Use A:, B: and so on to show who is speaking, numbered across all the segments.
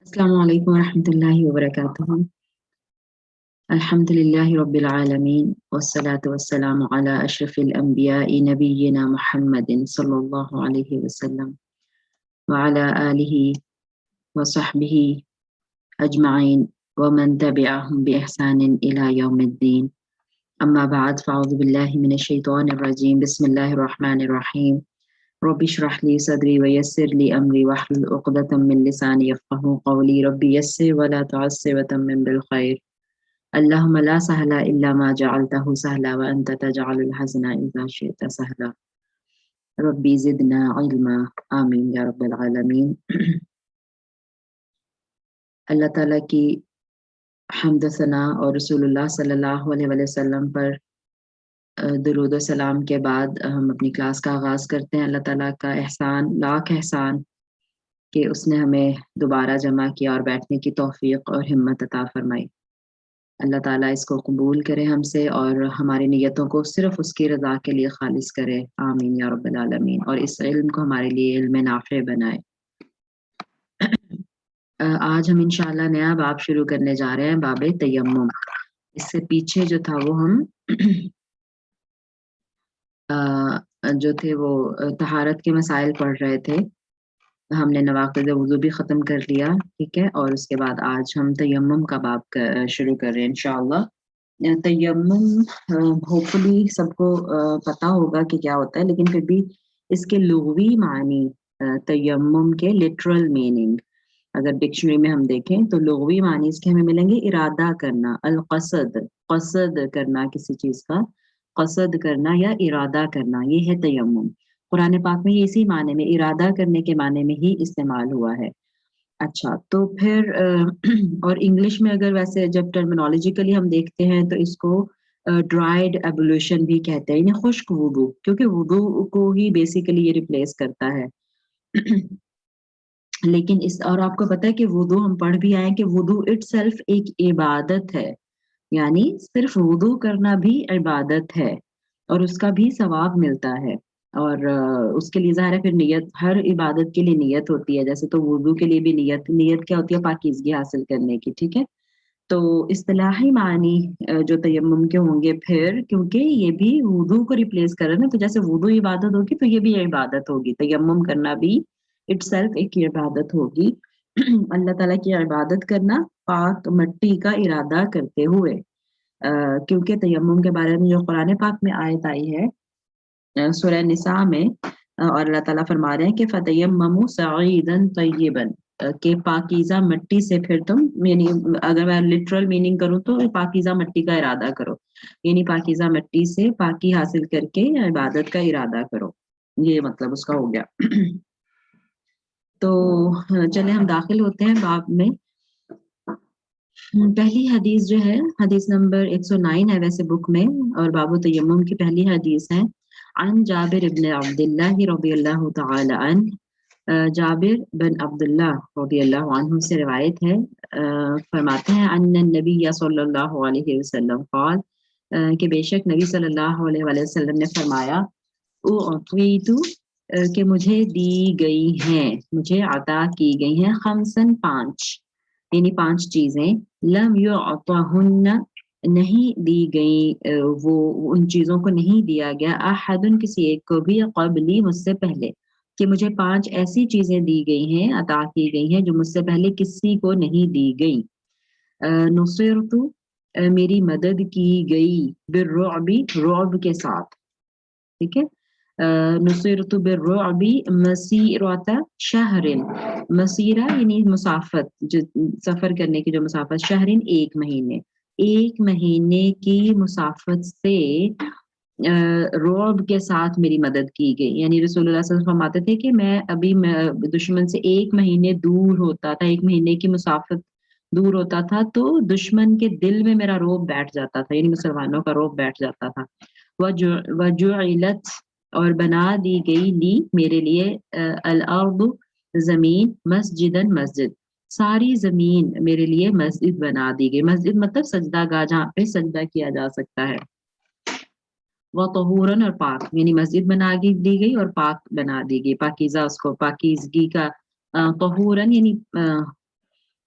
A: السلام عليكم ورحمة الله وبركاته. الحمد لله رب العالمين والصلاة والسلام على أشرف الأنبياء نبينا محمد صلى الله عليه وسلم وعلى آله وصحبه أجمعين ومن تبعهم بإحسان إلى يوم الدين. أما بعد فأعوذ بالله من الشيطان الرجيم. بسم الله الرحمن الرحيم. رب اشرح لي صدري ويسر لي أمري واحلل عقدة من لساني يفقهوا قولي. رب يسر ولا تعسر وتمم بالخير. اللهم لا سهل إلا ما جعلته سهلا وأنت تجعل الحزن إذا شئت سهلا. ربي زدنا علما. آمین یا رب العالمین. اللہ تعالیٰ کی حمد و ثنا اور رسول اللہ صلی اللہ علیہ وسلم پر درود و سلام کے بعد ہم اپنی کلاس کا آغاز کرتے ہیں. اللہ تعالیٰ کا احسان لاکھ احسان کہ اس نے ہمیں دوبارہ جمع کیا اور بیٹھنے کی توفیق اور ہمت عطا فرمائی. اللہ تعالیٰ اس کو قبول کرے ہم سے اور ہماری نیتوں کو صرف اس کی رضا کے لیے خالص کرے. آمین یا رب العالمین. اور اس علم کو ہمارے لیے علم نافع بنائے. آج ہم انشاءاللہ نیا باب شروع کرنے جا رہے ہیں، باب تیمم. اس سے پیچھے جو تھا وہ ہم جو تھے وہ طہارت کے مسائل پڑھ رہے تھے. ہم نے نواقض وضو بھی ختم کر لیا، ٹھیک ہے. اور اس کے بعد آج ہم تیمم کا باب شروع کر رہے ہیں انشاءاللہ. تیمم ہوپفلی سب کو پتہ ہوگا کہ کیا ہوتا ہے، لیکن پھر بھی اس کے لغوی معنی، تیمم کے لٹرل میننگ اگر ڈکشنری میں ہم دیکھیں تو لغوی معنی اس کے ہمیں ملیں گے ارادہ کرنا، القصد، قصد کرنا، کسی چیز کا قصد کرنا یا ارادہ کرنا، یہ ہے تیمم. قرآن پاک میں یہ اسی معنی میں، ارادہ کرنے کے معنی میں ہی استعمال ہوا ہے. اچھا، تو پھر اور انگلش میں اگر ویسے جب ٹرمینالوجیکلی ہم دیکھتے ہیں تو اس کو ڈرائیڈ ایبولیشن بھی کہتے ہیں، یعنی خشک وضو، کیونکہ وضو کو ہی بیسیکلی یہ ریپلیس کرتا ہے. لیکن اس اور آپ کو پتہ ہے کہ وضو ہم پڑھ بھی آئے کہ وضو اٹ سیلف ایک عبادت ہے، یعنی صرف وضو کرنا بھی عبادت ہے اور اس کا بھی ثواب ملتا ہے. اور اس کے لیے ظاہر ہے پھر نیت، ہر عبادت کے لیے نیت ہوتی ہے. جیسے تو وضو کے لیے بھی نیت کیا ہوتی ہے؟ پاکیزگی حاصل کرنے کی، ٹھیک ہے. تو اصطلاحی معنی جو تیمم کے ہوں گے پھر، کیونکہ یہ بھی وضو کو ریپلیس کر رہا ہے نا، تو جیسے وضو عبادت ہوگی تو یہ بھی عبادت ہوگی. تیمم کرنا بھی اٹ سیلف ایک عبادت ہوگی. اللہ تعالیٰ کی عبادت کرنا پاک مٹی کا ارادہ کرتے ہوئے، کیونکہ تیمم کے بارے میں جو قرآن پاک میں آیت آئی ہے سورہ نساء میں، اور اللہ تعالیٰ فرما رہے ہیں کہ فَتَيَمَّمُوا صَعِيدًا طَيِّبًا، کہ پاکیزہ مٹی سے پھر تم، یعنی اگر میں لٹرل میننگ کروں تو پاکیزہ مٹی کا ارادہ کرو، یعنی پاکیزہ مٹی سے پاکی حاصل کر کے عبادت کا ارادہ کرو. یہ مطلب اس کا ہو گیا. تو چلیں ہم داخل ہوتے ہیں باب میں. پہلی حدیث جو ہے حدیث نمبر 109 ہے ویسے بک میں، اور باب تیمم کی پہلی حدیث ہے. عن جابر بن عبداللہ رضی اللہ تعالی عنہ، جابر بن عبداللہ رضی اللہ عنہ سے روایت ہے. فرماتے ہیں ان النبی صلی اللہ علیہ وسلم قال، کہ بے شک نبی صلی اللہ علیہ وسلم نے فرمایا، اعطیت، کہ مجھے دی گئی ہیں، مجھے عطا کی گئی ہیں، خمسن، پانچ، یعنی پانچ چیزیں، لم یعطہن، نہیں دی گئی وہ ان چیزوں کو نہیں دیا گیا، احد، کسی ایک کو بھی، قبلی، مجھ سے پہلے، کہ مجھے پانچ ایسی چیزیں دی گئی ہیں، عطا کی گئی ہیں جو مجھ سے پہلے کسی کو نہیں دی گئی. نصرت، میری مدد کی گئی، بالرعب، رعب کے ساتھ، ٹھیک ہے. نصرت بالرعب مسیرۃ شہر، مسیرہ یعنی مسافت، سفر کرنے کی جو مسافت، شہرن ایک مہینے، ایک مہینے کی مسافت سے رعب کے ساتھ میری مدد کی گئی. یعنی رسول اللہ صلی اللہ علیہ وسلم فرماتے تھے کہ میں ابھی دشمن سے ایک مہینے دور ہوتا تھا، ایک مہینے کی مسافت دور ہوتا تھا تو دشمن کے دل میں میرا رعب بیٹھ جاتا تھا، یعنی مسلمانوں کا رعب بیٹھ جاتا تھا. وجعلت، اور بنا دی گئی، لی میرے لیے، الارض زمین، مسجدن مسجد، ساری زمین میرے لیے مسجد بنا دی گئی. مسجد مطلب سجدہ گاہ جہاں پہ سجدہ کیا جا سکتا ہے. وطہورن، اور پاک، یعنی مسجد بنا دی گئی اور پاک بنا دی گئی، پاکیزہ، اس کو پاکیزگی کا، طہورن یعنی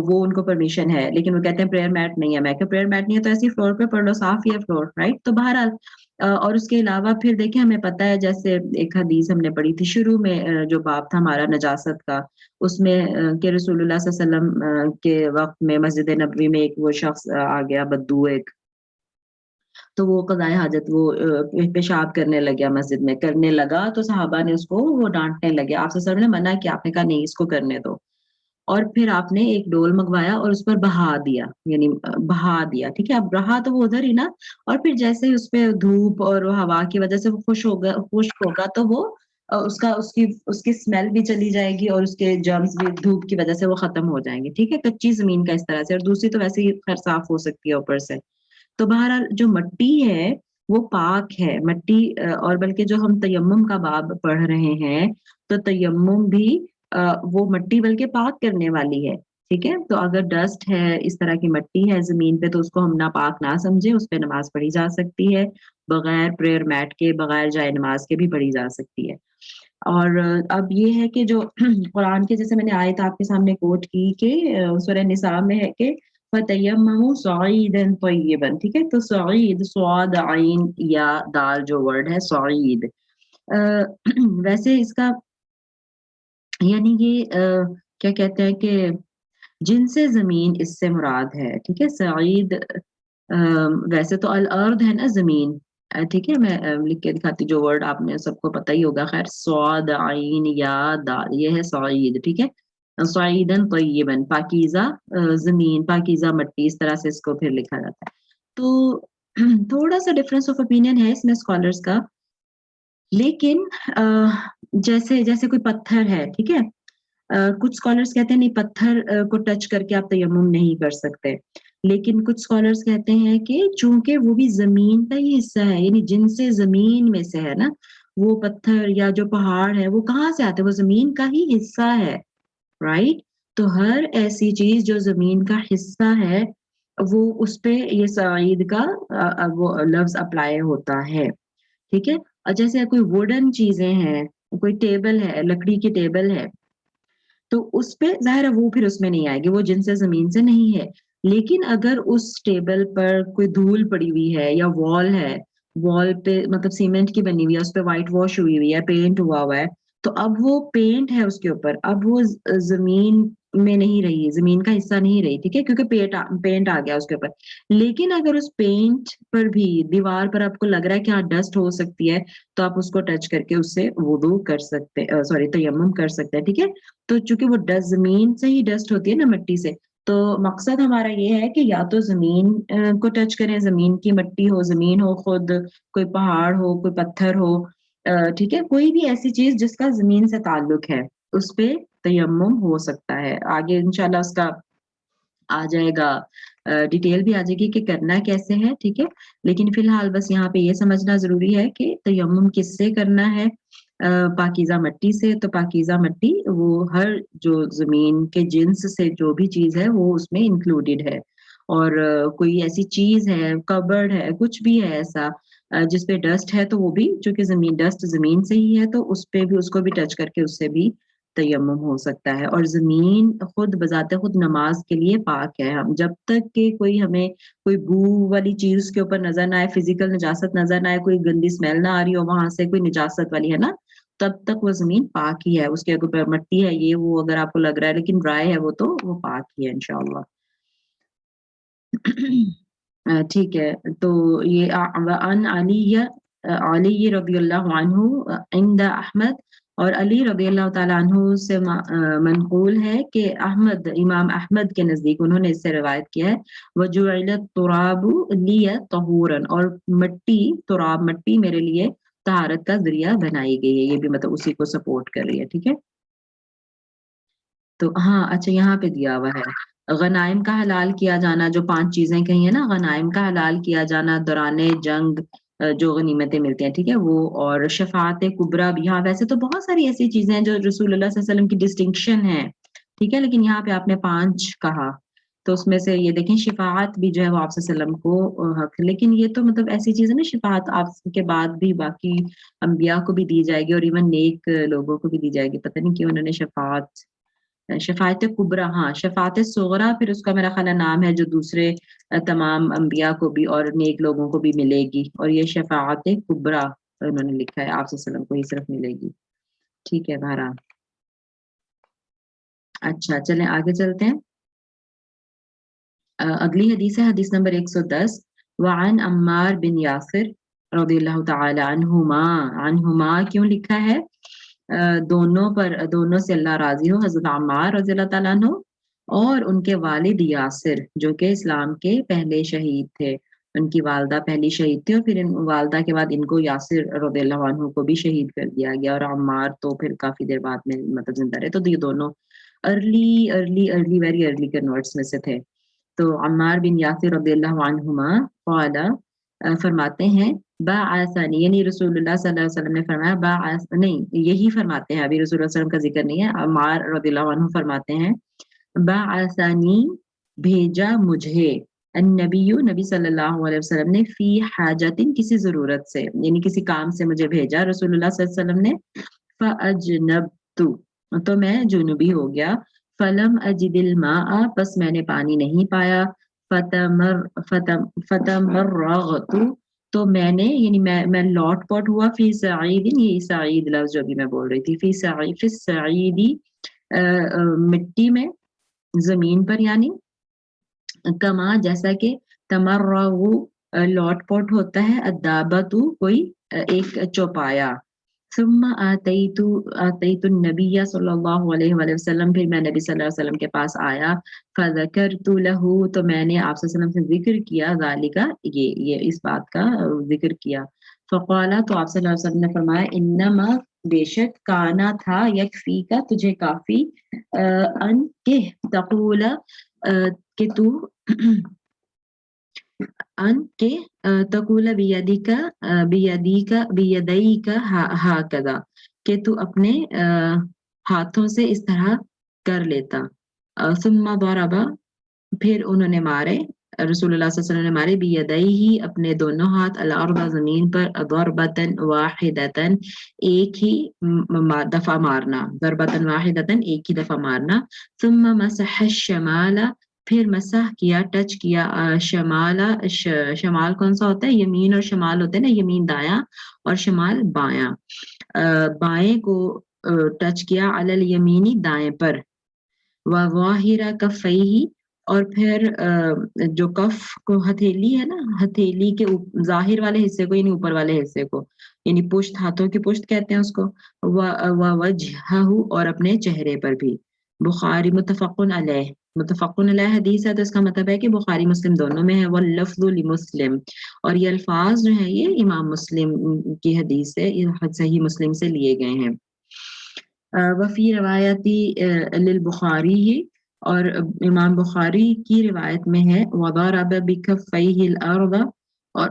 A: وہ ان کو پرمیشن ہے. لیکن وہ کہتے ہیں پریئر میٹ نہیں ہے. میں کہ پریئر میٹ نہیں ہے تو ایسی فلور پہ پڑھ لو, صاف ہی ہے فلور, رائٹ. تو بہرحال اور اس کے علاوہ پھر دیکھیں ہمیں پتہ ہے, جیسے ایک حدیث ہم نے پڑھی تھی شروع میں جو باب تھا ہمارا نجاست کا, اس میں کہ رسول اللہ صلی اللہ علیہ وسلم کے وقت میں مسجد نبوی میں ایک وہ شخص آ گیا بدو ایک, تو وہ قضائے حاجت وہ پیشاب کرنے لگا تو صحابہ نے اس کو وہ ڈانٹنے لگے. آپ صلی اللہ علیہ وسلم نے منع کیا, آپ نے کہا نہیں اس کو کرنے دو, اور پھر آپ نے ایک ڈول منگوایا اور اس پر بہا دیا, یعنی بہا دیا, ٹھیک ہے. اب رہا تو وہ ادھر ہی نا, اور پھر جیسے ہی اس پہ دھوپ اور ہوا کی وجہ سے وہ خشک ہوگا تو وہ اس کی اسمیل بھی چلی جائے گی, اور اس کے جرمز بھی دھوپ کی وجہ سے وہ ختم ہو جائیں گے, ٹھیک ہے. کچی زمین کا اس طرح سے, اور دوسری تو ویسے ہی خیر صاف ہو سکتی ہے اوپر سے. تو بہرحال جو مٹی ہے وہ پاک ہے مٹی, اور بلکہ جو ہم تیمم کا باب پڑھ رہے ہیں تو تیمم بھی وہ مٹی بلکہ پاک کرنے والی ہے, ٹھیک ہے. تو اگر ڈسٹ ہے, اس طرح کی مٹی ہے زمین پہ, تو اس کو ہم ناپاک نہ سمجھیں, اس پہ نماز پڑھی جا سکتی ہے بغیر پریئر میٹ کے, بغیر جائے نماز کے بھی پڑھی جا سکتی ہے. اور اب یہ ہے کہ جو قرآن کے, جیسے میں نے آیت آپ کے سامنے کوٹ کی کہ سورہ نساء میں ہے کہ فَتَيَمَّمُوا صَعِيدًا طَيِّبًا, ٹھیک ہے. تو صعید, صاد عین یا دال جو ورڈ ہے صعید, ویسے اس کا یعنی یہ کیا کہتے ہیں کہ جن سے زمین اس سے مراد ہے, ٹھیک ہے. سعید ویسے تو الارض ہے نا زمین, ٹھیک ہے. میں لکھ کے دکھاتی, جو ورڈ آپ نے سب کو پتہ ہی ہوگا, خیر صاد عین یا دال, یہ ہے صعید, ٹھیک ہے. صعیداً طیباً, پاکیزہ زمین, پاکیزہ مٹی, اس طرح سے اس کو پھر لکھا جاتا ہے. تو تھوڑا سا ڈفرینس آف اوپینین ہے اس میں اسکالرس کا, لیکن جیسے کوئی پتھر ہے, ٹھیک ہے. کچھ اسکالرس کہتے ہیں نہیں, پتھر کو ٹچ کر کے آپ تیمم نہیں کر سکتے, لیکن کچھ اسکالرس کہتے ہیں کہ چونکہ وہ بھی زمین کا ہی حصہ ہے, یعنی جن سے زمین میں سے ہے نا, وہ پتھر یا جو پہاڑ ہے وہ کہاں سے آتے ہیں, وہ زمین کا ہی حصہ ہے, رائٹ. تو ہر ایسی چیز جو زمین کا حصہ ہے وہ اس پہ یہ سعید کا وہ لفظ اپلائی ہوتا ہے, ٹھیک ہے. اور جیسے کوئی ووڈن چیزیں ہیں, کوئی ٹیبل ہے, لکڑی کی ٹیبل ہے, تو اس پہ ظاہر ہے وہ پھر اس میں نہیں آئے گی, وہ جن سے زمین سے نہیں ہے. لیکن اگر اس ٹیبل پر کوئی دھول پڑی ہوئی ہے یا وال ہے, وال پہ مطلب سیمنٹ کی بنی ہوئی ہے, اس پہ وائٹ واش ہوئی ہوئی ہے, پینٹ ہوا ہوا ہے, تو اب وہ پینٹ ہے اس کے اوپر, اب وہ زمین میں نہیں رہی, زمین کا حصہ نہیں رہی, ٹھیک ہے, کیونکہ پینٹ آ گیا اس کے اوپر. لیکن اگر اس پینٹ پر بھی دیوار پر آپ کو لگ رہا ہے کہ ہاں ڈسٹ ہو سکتی ہے, تو آپ اس کو ٹچ کر کے اس سے وضو کر سکتے, تیمم کر سکتے ہیں, ٹھیک ہے. تو چونکہ وہ زمین سے ہی ڈسٹ ہوتی ہے نا, مٹی سے, تو مقصد ہمارا یہ ہے کہ یا تو زمین کو ٹچ کریں, زمین کی مٹی ہو, زمین ہو خود, کوئی پہاڑ ہو, کوئی پتھر ہو, ٹھیک ہے, کوئی بھی ایسی چیز جس کا زمین سے تعلق ہے, اس پہ تیمم ہو سکتا ہے. آگے انشاءاللہ اس کا آ جائے گا, ڈیٹیل بھی آ جائے گی کہ کرنا کیسے ہے, ٹھیک ہے. لیکن فی الحال بس یہاں پہ یہ سمجھنا ضروری ہے کہ تیمم کس سے کرنا ہے, پاکیزہ مٹی سے. تو پاکیزہ مٹی وہ ہر جو زمین کے جنس سے جو بھی چیز ہے وہ اس میں انکلوڈیڈ ہے, اور کوئی ایسی چیز ہے, کبرڈ ہے, کچھ بھی ہے ایسا جس پہ ڈسٹ ہے, تو وہ بھی چونکہ ڈسٹ زمین سے ہی ہے, تو اس پہ بھی, اس کو بھی ٹچ کر کے اس سے بھی تیمم ہو سکتا ہے. اور زمین خود بذات خود نماز کے لیے پاک ہے. ہم جب تک کہ کوئی ہمیں کوئی بو والی چیز کے اوپر نظر نہ آئے, فزیکل نجاست نظر نہ آئے, کوئی گندی اسمیل نہ آ رہی ہو وہاں سے, کوئی نجاست والی ہے نا, تب تک وہ زمین پاک ہی ہے. اس کے اوپر مٹی ہے یہ وہ اگر آپ کو لگ رہا ہے, لیکن ڈرائی ہے وہ, تو وہ پاک ہی ہے انشاءاللہ. ٹھیک ہے. تو یہ عن علی رضی اللہ عنہ عند احمد, اور علی رضی اللہ تعالیٰ عنہ سے منقول ہے کہ احمد, امام احمد کے نزدیک انہوں نے اس سے روایت کیا ہے, وجعل التراب لی طہورا, اور مٹی, تراب مٹی میرے لیے طہارت کا ذریعہ بنائی گئی ہے. یہ بھی مطلب اسی کو سپورٹ کر رہی ہے, ٹھیک ہے. تو ہاں اچھا, یہاں پہ دیا ہوا ہے غنائم کا حلال کیا جانا, جو 5 چیزیں کہی ہیں نا, غنائم کا حلال کیا جانا, دوران جنگ جو غنیمتیں ملتی ہیں, ٹھیک ہے, وہ, اور شفاعت کبریٰ بھی. ہاں ویسے تو بہت ساری ایسی چیزیں ہیں جو رسول اللہ صلی اللہ علیہ وسلم کی ڈسٹنکشن ہے, ٹھیک ہے, لیکن یہاں پہ آپ نے 5 کہا, تو اس میں سے یہ دیکھیں شفاعت بھی جو ہے وہ آپ صلی اللہ علیہ وسلم کو حق، لیکن یہ تو مطلب ایسی چیز ہے نا، شفاعت آپ کے بعد بھی باقی انبیاء کو بھی دی جائے گی اور ایون نیک لوگوں کو بھی دی جائے گی. پتہ نہیں کیوں انہوں نے شفاعت کبریٰ، ہاں شفاعت صغریٰ پھر اس کا میرا خیال ہے نام ہے جو دوسرے تمام انبیاء کو بھی اور نیک لوگوں کو بھی ملے گی، اور یہ شفاعت کبریٰ انہوں نے لکھا ہے آپ صلی اللہ علیہ وسلم کو ہی صرف ملے گی. ٹھیک ہے بہرحال. اچھا چلیں آگے چلتے ہیں. اگلی حدیث ہے حدیث نمبر 110. وعن عمار بن یاسر رضی اللہ تعالی عنہما کیوں لکھا ہے؟ دونوں سے اللہ راضی ہو، حضرت عمار رضی اللہ تعالیٰ عنہ اور ان کے والد یاسر جو کہ اسلام کے پہلے شہید تھے. ان کی والدہ پہلی شہید تھی اور پھر والدہ کے بعد ان کو یاسر رضی اللہ عنہ کو بھی شہید کر دیا گیا، اور عمار تو پھر کافی دیر بعد میں مطلب زندہ رہے. تو یہ دونوں ارلی ویری ارلی کنورٹس میں سے تھے. تو عمار بن یاسر رضی اللہ عنہما قال فرماتے ہیں بعثنی، یعنی رسول اللہ صلی اللہ علیہ وسلم نے فرمایا نہیں یہی فرماتے ہیں، ابھی رسول اللہ صلی اللہ علیہ وسلم کا ذکر نہیں ہے. عمار رضی اللہ عنہ فرماتے ہیں بعثنی بھیجا مجھے، النبی نبی صلی اللہ علیہ وسلم نے فی حاجت کسی ضرورت سے، یعنی کسی کام سے مجھے بھیجا رسول اللہ صلی اللہ علیہ وسلم نے. فاجنبت تو میں جنوبی ہو گیا. فلم اجد الماء پس میں نے پانی نہیں پایا. فتمرغت تو میں نے یعنی میں لوٹ پوٹ ہوا فی سعید، یہ سعید لفظ جو بھی میں بول رہی تھی، فی سعیدی مٹی میں، زمین پر، یعنی کما جیسا کہ تمرغ لوٹ پوٹ ہوتا ہے، الدابۃ کوئی ایک چوپایا. ثم آتیت النبی صلی اللہ علیہ وآلہ وسلم پھر میں نبی صلی اللہ علیہ وسلم کے پاس آیا. فذکرت له تو میں نے آپ صلی اللہ علیہ وسلم سے ذکر کیا، ذالک یہ اس بات کا ذکر کیا. فقال تو آپ صلی اللہ علیہ وسلم نے فرمایا انما بے شک کانا تھا، یکفی کا تجھے کافی، ان کہ تقول کہ تو ان کے تقول بیدیک ہاکذا کہ تو اپنے ہاتھوں سے اس طرح کر لیتا. ثم ضرب پھر انہوں نے مارے، رسول اللہ صلی اللہ علیہ وسلم نے مارے بیدیہ اپنے دونوں ہاتھ، الارض زمین پر، ضربۃ واحدۃ ایک ہی دفعہ مارنا، ضربۃ واحدۃ ایک ہی دفعہ مارنا. ثم مسح الشمال پھر مسح کیا، ٹچ کیا، شمال کون سا ہوتا ہے؟ یمین اور شمال ہوتے ہیں نا، یمین دایاں اور شمال بایاں. بائیں کو ٹچ کیا، علی الیمینی دائیں پر، وظاہر کفیہ اور پھر جو کف کو ہتھیلی ہے نا، ہتھیلی کے ظاہر والے حصے کو یعنی اوپر والے حصے کو، یعنی پشت، ہاتھوں کی پشت کہتے ہیں اس کو، وجہہ اور اپنے چہرے پر بھی. بخاری متفق علیہ حدیث ہے، تو اس کا مطلب ہے کہ بخاری مسلم دونوں میں ہے. واللفظ لمسلم اور یہ الفاظ جو ہیں یہ امام مسلم کی حدیث سے، صحیح مسلم سے لیے گئے ہیں. وفی روایتی للبخاری اور امام بخاری کی روایت میں ہے وضرب بکفیہ الارض اور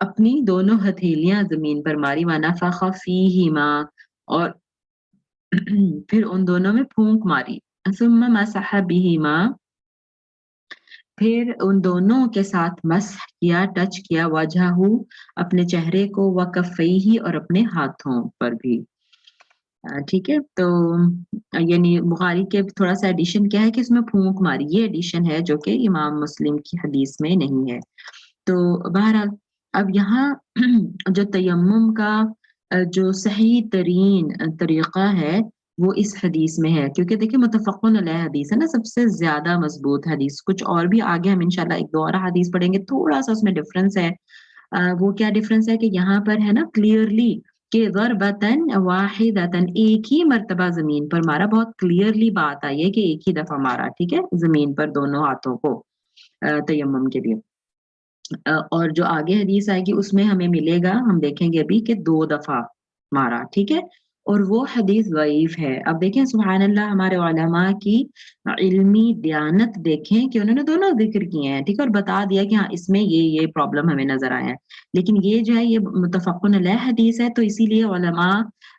A: اپنی دونوں ہتھیلیاں زمین پر ماری، ونفخ فیہما اور پھر ان دونوں میں پھونک ماری. ثم مسح بہما پھر ان دونوں کے ساتھ مسح کیا، ٹچ کیا، وجہہ اپنے چہرے کو، وکفیہ اور اپنے ہاتھوں پر بھی. ٹھیک ہے، تو یعنی بخاری کے تھوڑا سا ایڈیشن کیا ہے کہ اس میں پھونک ماری، یہ ایڈیشن ہے جو کہ امام مسلم کی حدیث میں نہیں ہے. تو بہرحال اب یہاں جو تیمم کا جو صحیح ترین طریقہ ہے وہ اس حدیث میں ہے، کیونکہ دیکھیں متفقن علیہ حدیث ہے نا، سب سے زیادہ مضبوط حدیث. کچھ اور بھی آگے ہم انشاءاللہ ایک دو اور حدیث پڑھیں گے، تھوڑا سا اس میں ڈفرنس ہے. وہ کیا ڈفرنس ہے کہ یہاں پر ہے نا کلیئرلی کہ ضربتن واحدتن ایک ہی مرتبہ زمین پر مارا، بہت کلیئرلی بات آئی ہے کہ ایک ہی دفعہ مارا، ٹھیک ہے، زمین پر دونوں ہاتھوں کو تیمم کے لیے. اور جو آگے حدیث آئے گی اس میں ہمیں ملے گا، ہم دیکھیں گے ابھی کہ 2 دفعہ مارا، ٹھیک ہے، اور وہ حدیث ضعیف ہے. اب دیکھیں سبحان اللہ ہمارے علماء کی علمی دیانت دیکھیں کہ انہوں نے دونوں ذکر کیے ہیں، ٹھیک ہے، اور بتا دیا کہ ہاں اس میں یہ پرابلم ہمیں نظر آیا ہے. لیکن یہ جو ہے یہ متفقن علیہ حدیث ہے، تو اسی لیے علماء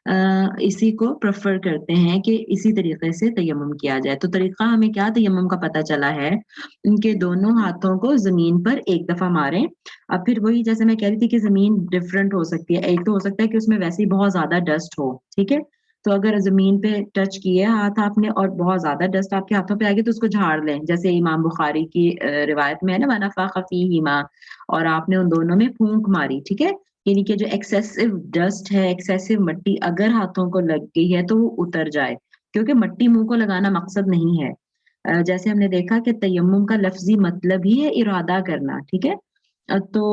A: اسی کو پریفر کرتے ہیں کہ اسی طریقے سے تیمم کیا جائے. تو طریقہ ہمیں کیا تیمم کا پتہ چلا ہے ان کے دونوں ہاتھوں کو زمین پر ایک دفعہ ماریں. اب پھر وہی جیسے میں کہہ رہی تھی کہ زمین ڈفرینٹ ہو سکتی ہے. ایک تو ہو سکتا ہے کہ اس میں ویسے ہی بہت زیادہ ڈسٹ ہو, ٹھیک ہے, تو اگر زمین پہ ٹچ کیے ہاتھ آپ نے اور بہت زیادہ ڈسٹ آپ کے ہاتھوں پہ آ گئی تو اس کو جھاڑ لیں, جیسے امام بخاری کی روایت میں ہے نا وَنَفَخَ فِيهِمَا, اور آپ نے ان دونوں میں پھونک ماری, ٹھیک ہے. یعنی کہ جو ایکسیسو ڈسٹ ہے, ایکسیسو مٹی اگر ہاتھوں کو لگ گئی ہے تو وہ اتر جائے, کیونکہ مٹی منہ کو لگانا مقصد نہیں ہے. جیسے ہم نے دیکھا کہ تیمم کا لفظی مطلب ہی ہے ارادہ کرنا, ٹھیک ہے. تو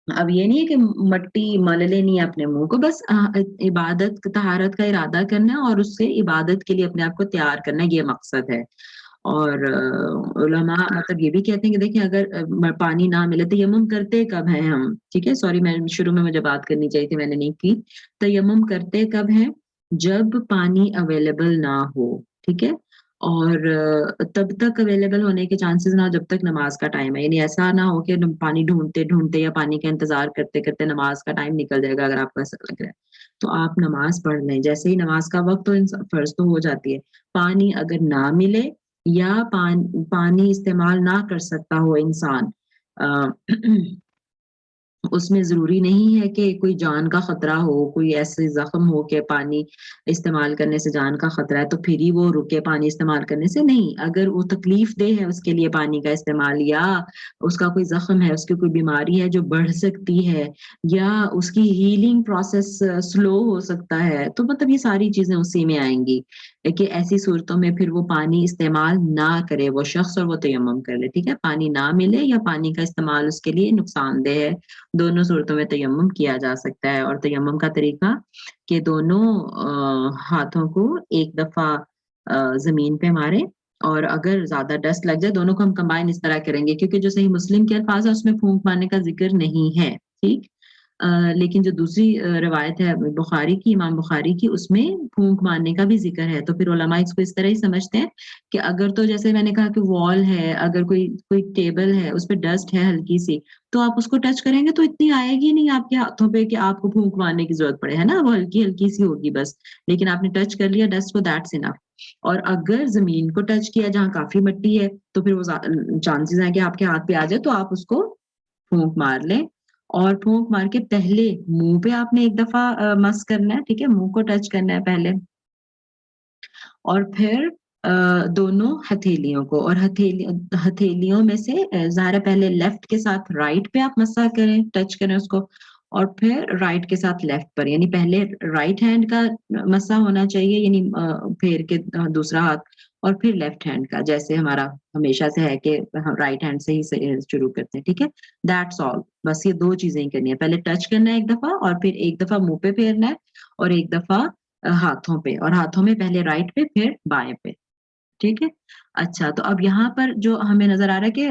A: اب یہ نہیں ہے کہ مٹی مل لینی ہے اپنے منہ کو, بس عبادت طہارت کا ارادہ کرنا ہے اور اس سے عبادت کے لیے اپنے آپ کو تیار کرنا, یہ مقصد ہے. اور علماء مطلب یہ بھی کہتے ہیں کہ دیکھیں اگر پانی نہ ملے, تیمم کرتے کب ہیں ہم, ٹھیک ہے, سوری میں شروع میں مجھے بات کرنی چاہیے تھی میں نے نہیں کی. تیمم کرتے کب ہیں؟ جب پانی اویلیبل نہ ہو, ٹھیک ہے, اور تب تک اویلیبل ہونے کے چانسز نہ جب تک نماز کا ٹائم ہے. یعنی ایسا نہ ہو کہ پانی ڈھونڈتے ڈھونڈتے یا پانی کا انتظار کرتے کرتے نماز کا ٹائم نکل جائے گا. اگر آپ کو ایسا لگ رہا ہے تو آپ نماز پڑھ لیں, جیسے ہی نماز کا وقت تو فرض تو ہو جاتی ہے. پانی اگر نہ ملے یا پانی استعمال نہ کر سکتا ہو انسان, اس میں ضروری نہیں ہے کہ کوئی جان کا خطرہ ہو, کوئی ایسے زخم ہو کہ پانی استعمال کرنے سے جان کا خطرہ ہے تو پھر ہی وہ رکے پانی استعمال کرنے سے. نہیں, اگر وہ تکلیف دہ ہے اس کے لیے پانی کا استعمال, یا اس کا کوئی زخم ہے, اس کی کوئی بیماری ہے جو بڑھ سکتی ہے, یا اس کی ہیلنگ پروسیس سلو ہو سکتا ہے, تو مطلب یہ ساری چیزیں اسی میں آئیں گی کہ ایسی صورتوں میں پھر وہ پانی استعمال نہ کرے وہ شخص, اور وہ تیمم کر لے, ٹھیک ہے. پانی نہ ملے یا پانی کا استعمال اس کے لیے نقصان دہ ہے, دونوں صورتوں میں تیمم کیا جا سکتا ہے. اور تیمم کا طریقہ کہ دونوں ہاتھوں کو ایک دفعہ زمین پہ مارے, اور اگر زیادہ ڈسٹ لگ جائے دونوں کو ہم کمبائن اس طرح کریں گے, کیونکہ جو صحیح مسلم کے الفاظ ہے اس میں پھونک مارنے کا ذکر نہیں ہے, ٹھیک. لیکن جو دوسری روایت ہے بخاری کی, امام بخاری کی, اس میں پھونک مارنے کا بھی ذکر ہے. تو پھر علماء اس کو اس طرح ہی سمجھتے ہیں کہ اگر تو جیسے میں نے کہا کہ وال ہے, اگر کوئی ٹیبل ہے اس پہ ڈسٹ ہے ہلکی سی, تو آپ اس کو ٹچ کریں گے تو اتنی آئے گی نہیں آپ کے ہاتھوں پہ کہ آپ کو پھونک مارنے کی ضرورت پڑے, ہے نا, وہ ہلکی ہلکی سی ہوگی بس, لیکن آپ نے ٹچ کر لیا ڈسٹ کو, دیٹس انف. اور اگر زمین کو ٹچ کیا جہاں کافی مٹی ہے تو پھر وہ چانسز ہیں کہ آپ کے ہاتھ پہ آ جائے, تو آپ اس کو پھونک مار لیں. اور پھونک مار کے پہلے منہ پہ آپ نے ایک دفعہ مس کرنا ہے, ٹھیک ہے, منہ کو ٹچ کرنا ہے پہلے, اور پھر دونوں ہتھیلیوں کو, اور ہتھیلیوں میں سے ظاہر پہلے لیفٹ کے ساتھ رائٹ پہ آپ مسا کریں, ٹچ کریں اس کو, اور پھر رائٹ کے ساتھ لیفٹ پر, یعنی پہلے رائٹ ہینڈ کا مسا ہونا چاہیے, یعنی پھیر کے دوسرا ہاتھ, اور پھر لیفٹ ہینڈ کا, جیسے ہمارا ہمیشہ سے ہے کہ ہم رائٹ ہینڈ سے ہی شروع کرتے ہیں, ٹھیک ہے. دیٹس آل, بس یہ دو چیزیں ہی کرنی ہے, پہلے ٹچ کرنا ہے ایک دفعہ, اور پھر ایک دفعہ منہ پہ پھیرنا ہے, اور ایک دفعہ ہاتھوں پہ, اور ہاتھوں میں پہلے رائٹ پہ پھر بائیں پہ, ٹھیک ہے. اچھا, تو اب یہاں پر جو ہمیں نظر آ رہا ہے کہ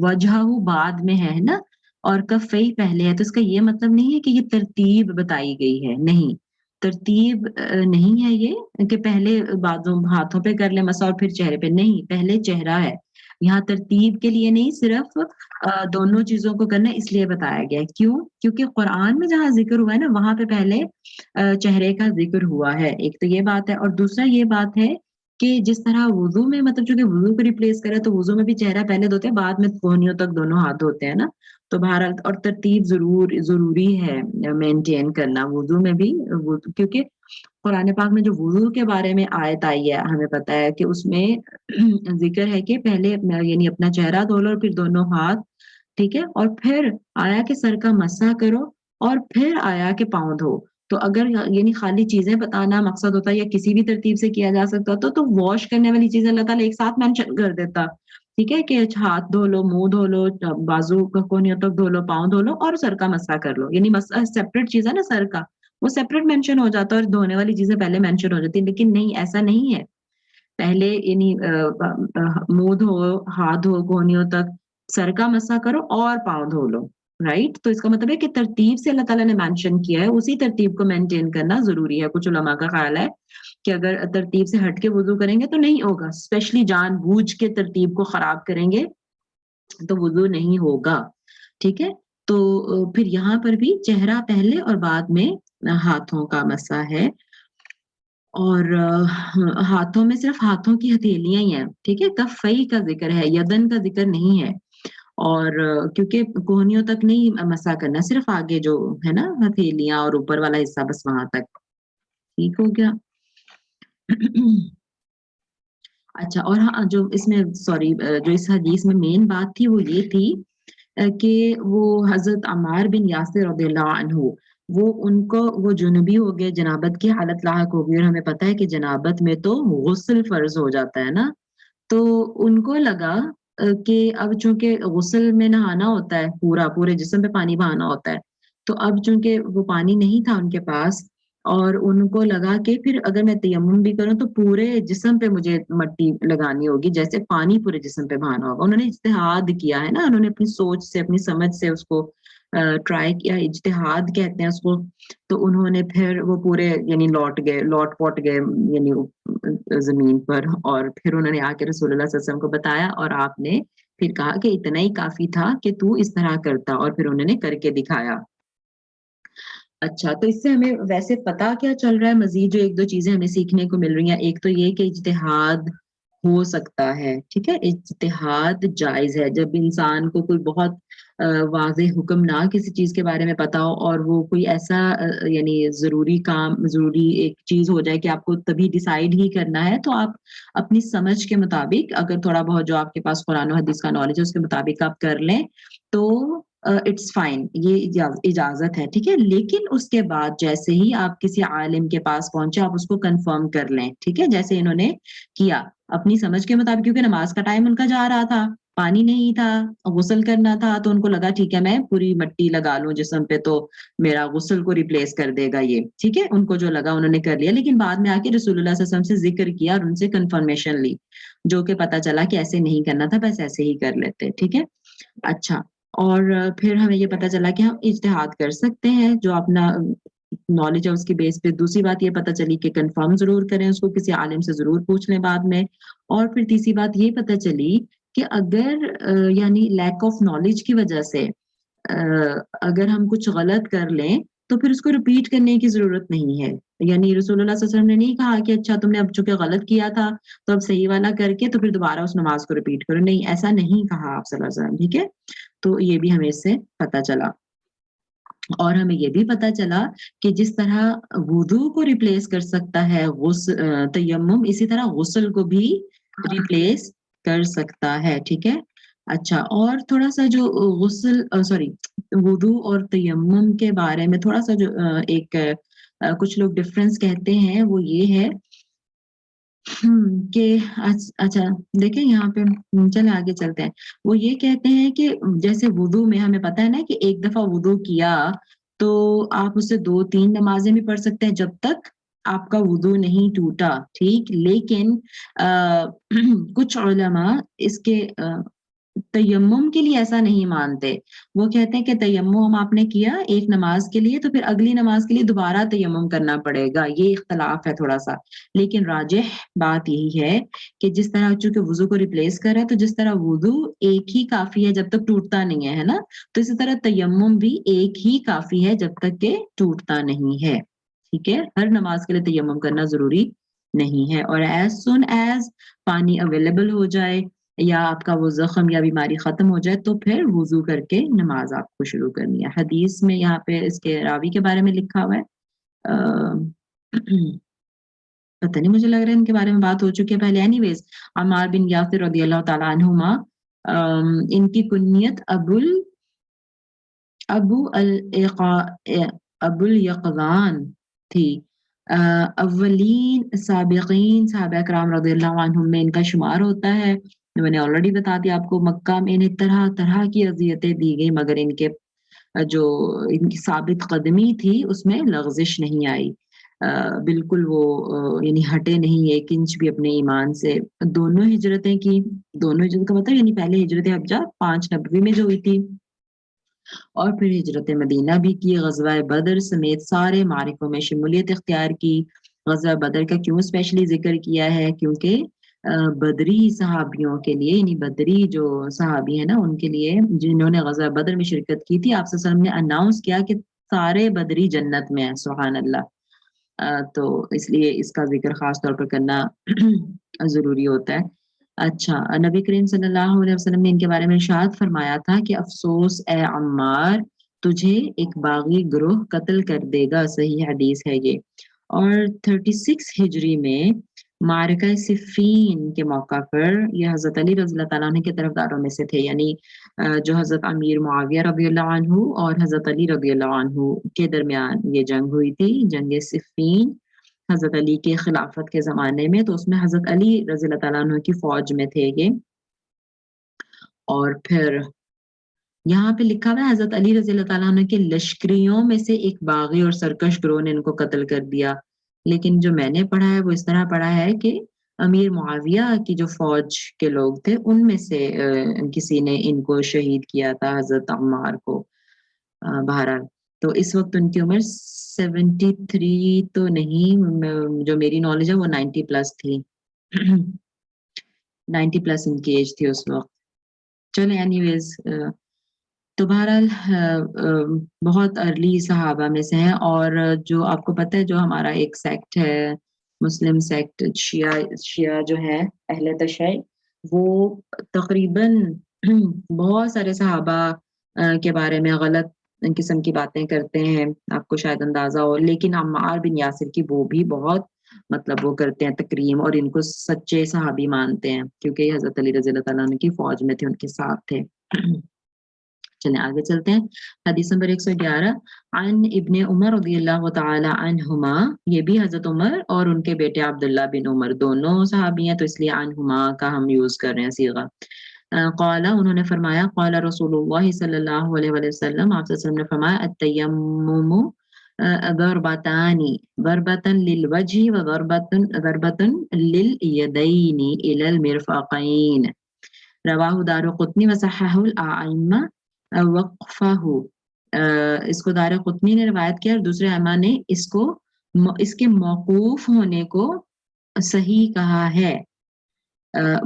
A: وجہ بعد میں ہے نا, اور کفئی پہلے ہے, تو اس کا یہ مطلب نہیں ہے کہ یہ ترتیب بتائی گئی ہے, نہیں, ترتیب نہیں ہے یہ کہ پہلے بازوں ہاتھوں پہ کر لیں مسا اور پھر چہرے پہ, نہیں, پہلے چہرہ ہے. یہاں ترتیب کے لیے نہیں, صرف دونوں چیزوں کو کرنا اس لیے بتایا گیا ہے. کیوں؟ کیونکہ قرآن میں جہاں ذکر ہوا ہے نا وہاں پہ پہلے چہرے کا ذکر ہوا ہے, ایک تو یہ بات ہے, اور دوسرا یہ بات ہے کہ جس طرح وضو میں مطلب چونکہ وضو کو ریپلیس کرے تو وضو میں بھی چہرہ پہلے دھوتے ہیں, بعد میں کوہنیوں تک دونوں ہاتھ دھوتے ہیں نا, تو بہرحال اور ترتیب ضروری ہے مینٹین کرنا وضو میں بھی, کیونکہ قرآن پاک میں جو وضو کے بارے میں آیت آئی ہے ہمیں پتہ ہے کہ اس میں ذکر ہے کہ پہلے یعنی اپنا چہرہ دھو لو اور پھر دونوں ہاتھ, ٹھیک ہے, اور پھر آیا کہ سر کا مسح کرو, اور پھر آیا کہ پاؤں دھو. تو اگر یعنی خالی چیزیں بتانا مقصد ہوتا ہے یا کسی بھی ترتیب سے کیا جا سکتا تو واش کرنے والی چیزیں اللہ تعالیٰ ایک ساتھ مینشن کر دیتا, ٹھیک ہے, کہ ہاتھ دھو لو, منہ دھو لو, بازو کونیوں تک دھو لو, پاؤں دھو لو, اور سر کا مسح کر لو. یعنی مسح سیپریٹ چیز ہے نا, سر کا وہ سیپریٹ مینشن ہو جاتا ہے اور دھونے والی چیزیں پہلے مینشن ہو جاتی, لیکن نہیں, ایسا نہیں ہے. پہلے یعنی منہ دھو, ہاتھ دھو کونیوں تک, سر کا مسح کرو اور پاؤں دھو لو, رائٹ. تو اس کا مطلب ہے کہ ترتیب سے اللہ تعالیٰ نے مینشن کیا ہے, اسی ترتیب کو مینٹین کرنا ضروری ہے. کچھ علماء کا خیال ہے کہ اگر ترتیب سے ہٹ کے وضو کریں گے تو نہیں ہوگا, اسپیشلی جان بوجھ کے ترتیب کو خراب کریں گے تو وضو نہیں ہوگا, ٹھیک ہے. تو پھر یہاں پر بھی چہرہ پہلے اور بعد میں ہاتھوں کا مسح ہے، اور ہاتھوں میں صرف ہاتھوں کی ہتھیلیاں ہی ہیں، ٹھیک ہے؟ کفئی کا ذکر ہے، یدن کا ذکر نہیں ہے، اور کیونکہ کوہنیوں تک نہیں مسح کرنا، صرف آگے جو ہے نا ہتھیلیاں اور اوپر والا حصہ بس وہاں تک، ٹھیک ہو گیا؟ اچھا، اور ہاں جو اس میں سوری جو اس حدیث میں مین بات تھی وہ یہ تھی کہ وہ حضرت عمار بن یاسر رضی اللہ عنہ، وہ ان کو وہ جنوبی ہو گئے، جنابت کی حالت لاحق ہو گئی، اور ہمیں پتہ ہے کہ جنابت میں تو غسل فرض ہو جاتا ہے نا، تو ان کو لگا کہ اب چونکہ غسل میں نہانا ہوتا ہے، پورے جسم پہ پانی بہانا ہوتا ہے، تو اب چونکہ وہ پانی نہیں تھا ان کے پاس، اور ان کو لگا کہ پھر اگر میں تیمم بھی کروں تو پورے جسم پہ مجھے مٹی لگانی ہوگی، جیسے پانی پورے جسم پہ بہانا ہوگا۔ انہوں نے اجتہاد کیا ہے نا، انہوں نے اپنی سوچ سے، اپنی سمجھ سے اس کو ٹرائی کیا، اجتہاد کہتے ہیں اس کو، تو انہوں نے پھر وہ پورے یعنی لوٹ پوٹ گئے یعنی زمین پر، اور پھر انہوں نے آ کے رسول اللہ صلی اللہ علیہ وسلم کو بتایا، اور آپ نے پھر کہا کہ اتنا ہی کافی تھا کہ تو اس طرح کرتا، اور پھر انہوں نے کر کے دکھایا۔ اچھا، تو اس سے ہمیں ویسے پتا کیا چل رہا ہے؟ مزید جو ایک دو چیزیں ہمیں سیکھنے کو مل رہی ہیں، ایک تو یہ کہ اجتہاد ہو سکتا ہے، ٹھیک ہے، اجتہاد جائز ہے، جب انسان کو کوئی بہت واضح حکم نہ کسی چیز کے بارے میں پتا ہو، اور وہ کوئی ایسا یعنی ضروری ایک چیز ہو جائے کہ آپ کو تبھی ڈیسائیڈ ہی کرنا ہے، تو آپ اپنی سمجھ کے مطابق اگر تھوڑا بہت جو آپ کے پاس قرآن و حدیث کا نالج ہے اس کے مطابق آپ کر لیں تو اٹس فائن، یہ اجازت ہے، ٹھیک ہے، لیکن اس کے بعد جیسے ہی آپ کسی عالم کے پاس پہنچے آپ اس کو کنفرم کر لیں، ٹھیک ہے، جیسے انہوں نے کیا اپنی سمجھ کے مطابق، کیونکہ نماز کا ٹائم ان کا جا رہا تھا، پانی نہیں تھا، غسل کرنا تھا، تو ان کو لگا ٹھیک ہے میں پوری مٹی لگا لوں جسم پہ تو میرا غسل کو ریپلیس کر دے گا یہ، ٹھیک ہے، ان کو جو لگا انہوں نے کر لیا، لیکن بعد میں آ کے رسول اللہ صلی اللہ علیہ وسلم سے ذکر کیا اور ان سے کنفرمیشن لی، جو کہ پتا چلا کہ ایسے نہیں کرنا تھا، بس ایسے ہی کر لیتے، ٹھیک ہے۔ اچھا، اور پھر ہمیں یہ پتا چلا کہ ہم اجتہاد کر سکتے ہیں، جو اپنا نالج ہے اس کی بیس پہ۔ دوسری بات یہ پتا چلی کہ کنفرم ضرور کریں اس کو، کسی عالم سے ضرور پوچھ لیں بعد میں، اور پھر تیسری بات یہ پتا چلی کہ اگر یعنی لیک آف نالج کی وجہ سے اگر ہم کچھ غلط کر لیں تو پھر اس کو ریپیٹ کرنے کی ضرورت نہیں ہے، یعنی رسول اللہ صلی اللہ علیہ وسلم نے نہیں کہا کہ اچھا تم نے اب چونکہ غلط کیا تھا تو اب صحیح والا کر کے تو پھر دوبارہ اس نماز کو ریپیٹ کرو، نہیں، ایسا نہیں کہا آپ صلی اللہ علیہ وسلم، ٹھیک ہے۔ تو یہ بھی ہمیں اس سے پتا چلا، اور ہمیں یہ بھی پتا چلا کہ جس طرح وضو کو ریپلیس کر سکتا ہے تیمم، اسی طرح غسل کو بھی ریپلیس کر سکتا ہے، ٹھیک ہے۔ اچھا، اور تھوڑا سا جو وضو اور تیمم کے بارے میں تھوڑا سا جو ایک کچھ لوگ ڈفرینس کہتے ہیں وہ یہ ہے کہ اچھا دیکھیں یہاں پہ، چلیں آگے چلتے ہیں، وہ یہ کہتے ہیں کہ جیسے وضو میں ہمیں پتا ہے نا کہ ایک دفعہ وضو کیا تو آپ اسے 2-3 نمازیں بھی پڑھ سکتے ہیں جب تک آپ کا وضو نہیں ٹوٹا، ٹھیک، لیکن کچھ علماء اس کے تیمم کے لیے ایسا نہیں مانتے، وہ کہتے ہیں کہ تیمم آپ نے کیا ایک نماز کے لیے تو پھر اگلی نماز کے لیے دوبارہ تیمم کرنا پڑے گا، یہ اختلاف ہے تھوڑا سا، لیکن راجح بات یہی ہے کہ جس طرح چونکہ وضو کو ریپلیس کر رہا ہے تو جس طرح وضو ایک ہی کافی ہے جب تک ٹوٹتا نہیں ہے نا، تو اسی طرح تیمم بھی ایک ہی کافی ہے جب تک کہ ٹوٹتا نہیں ہے، ٹھیک ہے، ہر نماز کے لیے تیمم کرنا ضروری نہیں ہے، اور ایز سون ایز پانی اویلیبل ہو جائے یا آپ کا وہ زخم یا بیماری ختم ہو جائے تو پھر وضو کر کے نماز آپ کو شروع کرنی ہے۔ حدیث میں یہاں پہ اس کے راوی کے بارے میں لکھا ہوا ہے، پتہ نہیں، مجھے لگ رہا ہے ان کے بارے میں بات ہو چکی ہے پہلے، اینی ویز عمار بن یاسر رضی اللہ تعالیٰ عنہما، ان کی کنیت ابو الیقظان تھی، اولین سابقین صحابہ کرام رضی اللہ عنہم میں ان کا شمار ہوتا ہے۔ میں نے آلریڈی بتا دیا آپ کو، مکہ میں انہیں طرح طرح کی اذیتیں دی گئی مگر ان کے جو ان کی ثابت قدمی تھی اس میں لغزش نہیں آئی، بالکل وہ یعنی ہٹے نہیں ایک انچ بھی اپنے ایمان سے۔ دونوں ہجرتیں کی، دونوں ہجرت کا مطلب یعنی پہلے ہجرت ابجا 590 میں جو ہوئی تھی، اور پھر ہجرت مدینہ بھی کی، غزوہ بدر سمیت سارے معرکوں میں شمولیت اختیار کی۔ غزوہ بدر کا کیوں اسپیشلی ذکر کیا ہے؟ کیونکہ بدری صحابیوں کے لیے، یعنی بدری جو صحابی ہیں نا ان کے لیے جنہوں نے غزوہ بدر میں شرکت کی تھی، آپ صلی اللہ علیہ وسلم نے اناؤنس کیا کہ سارے بدری جنت میں ہیں، سبحان اللہ۔ تو اس لیے اس کا ذکر خاص طور پر کرنا ضروری ہوتا ہے۔ اچھا، نبی کریم صلی اللہ علیہ وسلم نے ان کے بارے میں ارشاد فرمایا تھا کہ افسوس اے عمار، تجھے ایک باغی گروہ قتل کر دے گا، صحیح حدیث ہے یہ۔ اور 36 ہجری میں معرکہ صفین کے موقع پر یہ حضرت علی رضی اللہ تعالیٰ عنہ کے طرفداروں میں سے تھے، یعنی جو حضرت امیر معاویہ رضی اللہ عنہ اور حضرت علی رضی اللہ عنہ کے درمیان یہ جنگ ہوئی تھی، جنگ صفین، حضرت علی کے خلافت کے زمانے میں۔ تو اس میں حضرت علی رضی اللہ تعالیٰ عنہ کی فوج میں تھے یہ۔ اور پھر یہاں پہ لکھا ہوا ہے حضرت علی رضی اللہ تعالیٰ عنہ کے لشکریوں میں سے ایک باغی اور سرکش گروہ نے ان کو قتل کر دیا، لیکن جو میں نے پڑھا ہے وہ اس طرح پڑھا ہے کہ امیر معاویہ کی جو فوج کے لوگ تھے ان میں سے کسی نے ان کو شہید کیا تھا، حضرت عمار کو۔ بہرحال تو اس وقت ان کی عمر 73 تو نہیں، جو میری نالج ہے وہ 90 پلس تھی 90 پلس ان کی ایج تھی اس وقت۔ چلیں اینی ویز، تو بہرحال بہت ارلی صحابہ میں سے ہیں۔ اور جو آپ کو پتہ ہے جو ہمارا ایک سیکٹ ہے، مسلم سیکٹ، شیعہ جو ہے اہل تشیع، وہ تقریباً بہت سارے صحابہ کے بارے میں غلط قسم کی باتیں کرتے ہیں، آپ کو شاید اندازہ ہو، لیکن عمار بن یاسر کی وہ بھی بہت مطلب وہ کرتے ہیں تکریم، اور ان کو سچے صحابی مانتے ہیں کیونکہ یہ حضرت علی رضی اللہ تعالیٰ عنہ کی فوج میں تھے، ان کے ساتھ تھے۔ چلیں آگے چلتے ہیں۔ حدیث نمبر 111 عن ابن عمر رضی اللہ تعالی عنہما، یہ بھی حضرت عمر اور ان کے بیٹے عبداللہ بن عمر دونوں صحابی ہیں، تو اس لیے عنہما کا ہم یوز کر رہے ہیں صیغہ۔ قال، انہوں نے فرمایا، قال رسول اللہ صلی اللہ علیہ وسلم، آپ صلی اللہ علیہ وسلم نے فرمایا، التیمم ضربتان، ضربة للوجه وضربة لليدين إلى المرفقين، رواہ دارقطنی وصححہ الائمہ وقفہ۔ اس کو دارقطنی نے روایت کیا اور دوسرے ائمہ نے اس کے موقوف ہونے کو صحیح کہا ہے۔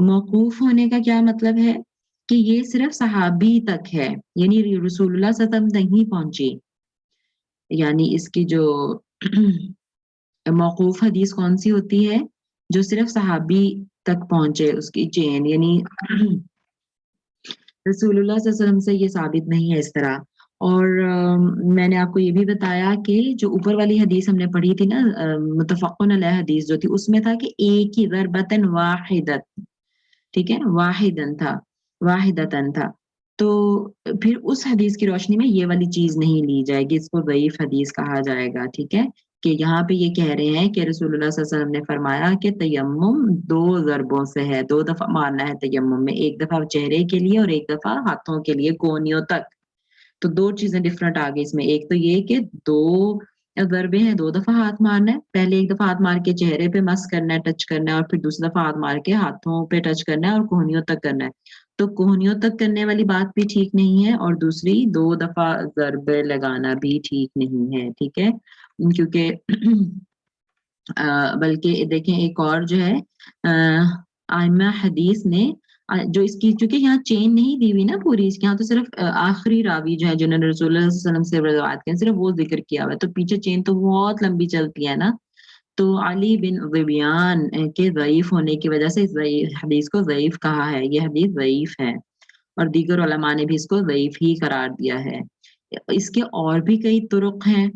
A: موقوف ہونے کا کیا مطلب ہے کہ یہ صرف صحابی تک ہے، یعنی رسول اللہ صلی اللہ علیہ وسلم تک نہیں پہنچی، یعنی اس کی جو موقوف حدیث کون سی ہوتی ہے؟ جو صرف صحابی تک پہنچے، اس کی چین، یعنی رسول اللہ صلی اللہ علیہ وسلم سے یہ ثابت نہیں ہے اس طرح۔ اور میں نے آپ کو یہ بھی بتایا کہ جو اوپر والی حدیث ہم نے پڑھی تھی نا، متفقن علیہ حدیث جو تھی، اس میں تھا کہ ایک ہی ضربتن واحدت، ٹھیک ہے، واحدتن تھا۔ تو پھر اس حدیث کی روشنی میں یہ والی چیز نہیں لی جائے گی، اس کو ضعیف حدیث کہا جائے گا، ٹھیک ہے، کہ یہاں پہ یہ کہہ رہے ہیں کہ رسول اللہ صلی اللہ علیہ وسلم نے فرمایا کہ تیمم 2 ضربوں سے ہے، 2 دفعہ مارنا ہے تیمم میں، ایک دفعہ چہرے کے لیے اور ایک دفعہ ہاتھوں کے لیے، کونیوں تک۔ تو 2 چیزیں ڈفرنٹ آ گئی اس میں، ایک تو یہ کہ 2 ضربے ہیں، 2 دفعہ ہاتھ مارنا ہے، پہلے ایک دفعہ ہاتھ مار کے چہرے پہ مس کرنا ہے، ٹچ کرنا ہے، اور پھر دوسری دفعہ ہاتھ مار کے ہاتھوں پہ ٹچ کرنا ہے اور کوہنیوں تک کرنا ہے۔ تو کوہنیوں تک کرنے والی بات بھی ٹھیک نہیں ہے، اور دوسری 2 دفعہ ضربے لگانا بھی ٹھیک نہیں ہے، ٹھیک ہے، کیونکہ بلکہ دیکھیں ایک اور جو ہے ائمہ حدیث نے جو اس کی، چونکہ یہاں چین نہیں دی ہوئی نا پوری، اس کے یہاں تو صرف آخری راوی جو ہے جنہوں نے رسول اللہ صلی اللہ علیہ وسلم سے روایت کی صرف وہ ذکر کیا ہوا ہے، تو پیچھے چین تو بہت لمبی چلتی ہے نا۔ تو علی بن ذبیان کے ضعیف ہونے کی وجہ سے اس حدیث کو ضعیف کہا ہے، یہ حدیث ضعیف ہے، اور دیگر علماء نے بھی اس کو ضعیف ہی قرار دیا ہے۔ اس کے اور بھی کئی طرق ہیں۔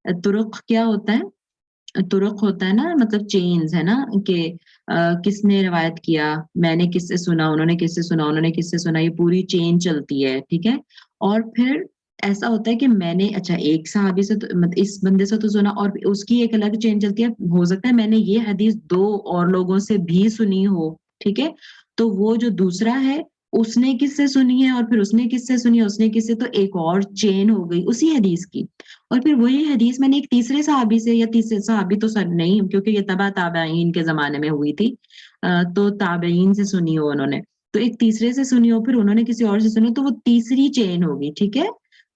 A: طرق کیا ہوتا ہے؟ طرق ہوتا ہے نا، مطلب چینز ہے نا، کہ کس نے روایت کیا، میں نے کس سے سنا، انہوں نے کس سے سنا، انہوں نے کس سے سنا، یہ پوری چین چلتی ہے، ٹھیک ہے۔ اور پھر ایسا ہوتا ہے کہ میں نے اچھا ایک صحابی سے اس بندے سے تو سنا، اور اس کی ایک الگ چین چلتی ہے، ہو سکتا ہے میں نے یہ حدیث 2 اور لوگوں سے بھی سنی ہو، ٹھیک ہے، تو وہ جو دوسرا ہے اس نے کس سے سنی ہے، اور پھر اس نے کس سے سنی ہے، اس نے کس سے، تو ایک اور چین ہو گئی اسی حدیث کی۔ اور پھر وہی حدیث میں نے ایک تیسرے صحابی سے، یا تیسرے صحابی تو سر نہیں کیونکہ یہ تبع تابعین کے زمانے میں ہوئی تھی، تو تابعین سے سنی ہو انہوں نے، تو ایک تیسرے سے سنی ہو، پھر انہوں نے کسی اور سے سنی، تو وہ تیسری چین ہوگی، ٹھیک ہے۔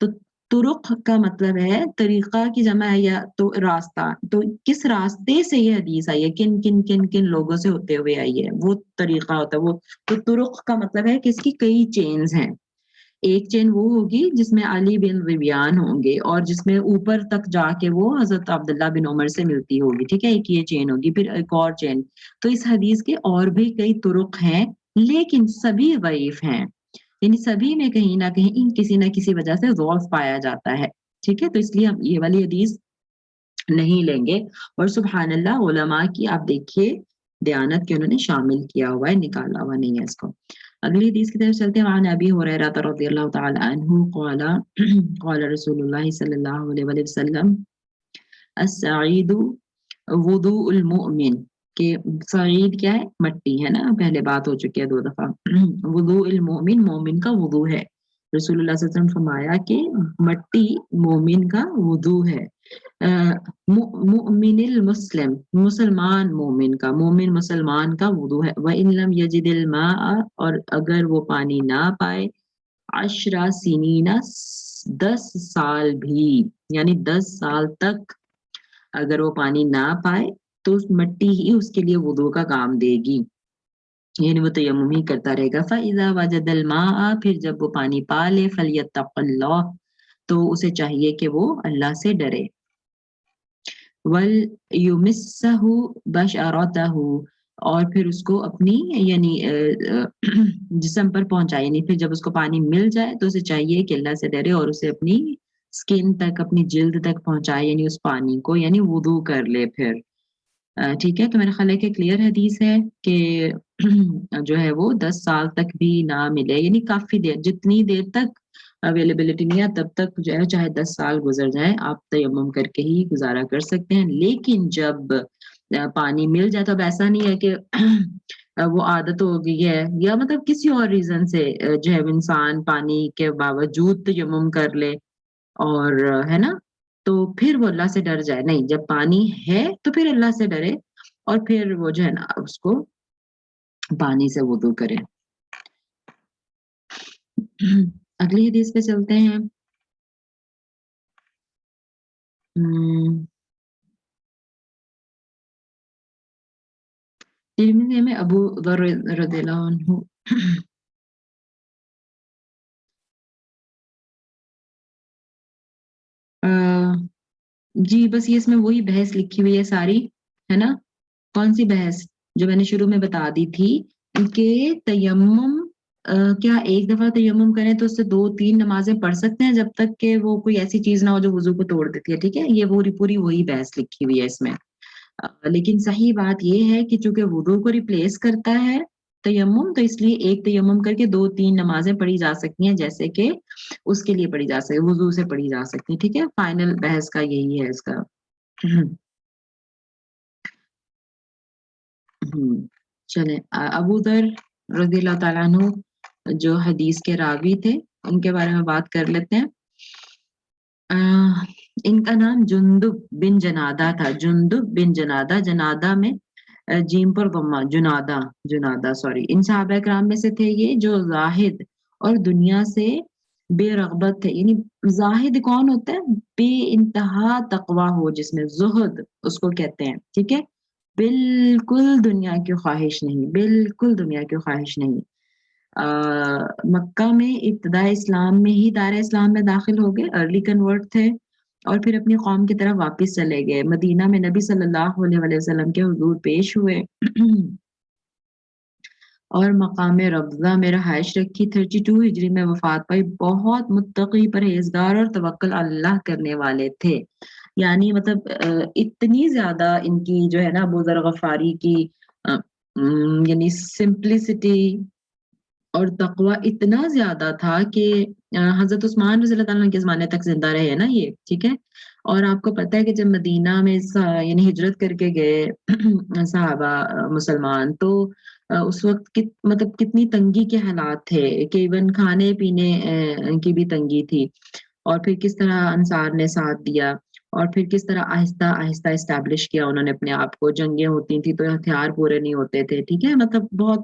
A: تو طرق کا مطلب ہے طریقہ کی جمع ہے، یا تو راستہ، تو کس راستے سے یہ حدیث آئی ہے، کن کن کن کن لوگوں سے ہوتے ہوئے آئی ہے، وہ طریقہ ہوتا ہے وہ۔ تو طرق کا مطلب ہے کہ اس کی کئی چینز ہیں۔ ایک چین وہ ہوگی جس میں علی بن ریبیان ہوں گے اور جس میں اوپر تک جا کے وہ حضرت عبداللہ بن عمر سے ملتی ہوگی، ٹھیک ہے، ایک یہ چین ہوگی، پھر ایک اور چین. تو اس حدیث کے اور بھی کئی طرق ہیں لیکن سبھی ضعیف ہیں، یعنی سبھی میں کہیں نہ کہیں کسی نہ کسی وجہ سے ضعف پایا جاتا ہے، ٹھیک ہے. تو اس لیے ہم یہ والی حدیث نہیں لیں گے. اور سبحان اللہ علماء کی آپ دیکھیے دیانت کے انہوں نے شامل کیا ہوا ہے، نکالا ہوا نہیں ہے اس کو. اگلی حدیث کی طرف چلتے ہیں. عن ابی ہریرہ رضی اللہ تعالی عنہ قال قال رسول اللہ صلی اللہ علیہ وسلم السعید وضوء المؤمن، کہ سعید کیا ہے؟ مٹی ہے نا، پہلے بات ہو چکی ہے 2 دفعہ. وضوء المؤمن، مومن کا وضو ہے. رسول اللہ صلی اللہ علیہ وسلم فرمایا کہ مٹی مومن کا وضو ہے. مؤمن المسلم، مسلمان مومن کا، مومن مسلمان کا وضو ہے. وَإِن لَمْ يَجِدِ الْمَاءَ، اور اگر وہ پانی نہ پائے، 10 سنین، 10 سال بھی، یعنی 10 سال تک اگر وہ پانی نہ پائے تو اس مٹی ہی اس کے لیے وضو کا کام دے گی، یعنی وہ تیمم ہی کرتا رہے گا. فَإِذَا وَجَدَ الْمَاءَ، پھر جب وہ پانی پا لے، فَلْيَتَّقِ اللَّهَ، تو اسے چاہیے کہ وہ اللہ سے ڈرے. وَلْيُمِسَّهُ بَشَرَتَهُ، اور پھر اس کو اپنی یعنی جسم پر پہنچائے، یعنی پھر جب اس کو پانی مل جائے تو اسے چاہیے کہ اللہ سے ڈرے اور اسے اپنی سکن تک، اپنی جلد تک پہنچائے، یعنی اس پانی کو، یعنی وضو کر لے پھر. ٹھیک ہے. تو میرا خیال ہے کہ کلیئر حدیث ہے کہ جو ہے وہ 10 سال تک بھی نہ ملے، یعنی کافی دیر، جتنی دیر تک اویلیبلٹی نہیں ہے تب تک جو ہے چاہے 10 سال گزر جائیں آپ تیمم کر کے ہی گزارا کر سکتے ہیں. لیکن جب پانی مل جائے تو اب ایسا نہیں ہے کہ وہ عادت ہو گئی ہے یا مطلب کسی اور ریزن سے جو ہے انسان پانی کے باوجود تیمم کر لے اور ہے نا، تو پھر وہ اللہ سے ڈر جائے. نہیں، جب پانی ہے تو پھر اللہ سے ڈرے اور پھر وہ جو ہے نا اس کو پانی سے وضو کرے. اگلی حدیث پہ چلتے ہیں. ترمذی میں ابو ذر رضی اللہ عنہ جی بس یہ اس میں وہی بحث لکھی ہوئی ہے ساری، ہے نا. کون سی بحث؟ جو میں نے شروع میں بتا دی تھی کہ تیمم کیا ایک دفعہ تیمم کریں تو اس سے 2-3 نمازیں پڑھ سکتے ہیں جب تک کہ وہ کوئی ایسی چیز نہ ہو جو وضو کو توڑ دیتی ہے. ٹھیک ہے، یہ پوری وہی بحث لکھی ہوئی ہے اس میں. لیکن صحیح بات یہ ہے کہ چونکہ وضو کو ریپلیس کرتا ہے تیمم، تو اس لیے ایک تیمم کر کے 2-3 نمازیں پڑھی جا سکتی ہیں، جیسے کہ اس کے لیے پڑھی جا سکتی، وضو سے پڑھی جا سکتی ہیں. ٹھیک ہے، فائنل بحث کا یہی ہے اس کا. چلیں، ابو ذر رضی اللہ تعالیٰ عنہ جو حدیث کے راوی تھے ان کے بارے میں بات کر لیتے ہیں. ان کا نام جندب بن جنادہ تھا. جندب بن جنادہ، جنادہ میں جیم پر ضمہ، جنادہ سوری. ان صحابہ کرام میں سے تھے یہ جو زاہد اور دنیا سے بے رغبت تھے. یعنی زاہد کون ہوتا ہے؟ بے انتہا تقوی ہو جس میں، زہد اس کو کہتے ہیں. ٹھیک ہے، بالکل دنیا کی خواہش نہیں، بالکل دنیا کی خواہش نہیں. مکہ میں ابتداء اسلام میں ہی دار اسلام میں داخل ہو گئے، ارلی کنورٹ تھے اور پھر اپنی قوم کی طرف واپس چلے گئے. مدینہ میں نبی صلی اللہ علیہ وسلم کے حضور پیش ہوئے اور مقام ربضہ میں رہائش رکھی. 32 ہجری میں وفات پائی. بہت متقی، پرہیزگار اور توکل اللہ کرنے والے تھے. یعنی مطلب اتنی زیادہ ان کی جو ہے نا ابو ذر غفاری کی یعنی سمپلسٹی اور تقوی اتنا زیادہ تھا کہ حضرت عثمان رضی اللہ عنہ کے زمانے تک زندہ رہے نا یہ. ٹھیک ہے، اور آپ کو پتہ ہے کہ جب مدینہ میں یعنی ہجرت کر کے گئے صحابہ مسلمان، تو اس وقت مطلب کتنی تنگی کے حالات تھے کہ ایون کھانے پینے کی بھی تنگی تھی. اور پھر کس طرح انصار نے ساتھ دیا اور پھر کس طرح آہستہ آہستہ اسٹیبلش کیا انہوں نے اپنے آپ کو. جنگیں ہوتی تھیں تو ہتھیار پورے نہیں ہوتے تھے. ٹھیک ہے، مطلب بہت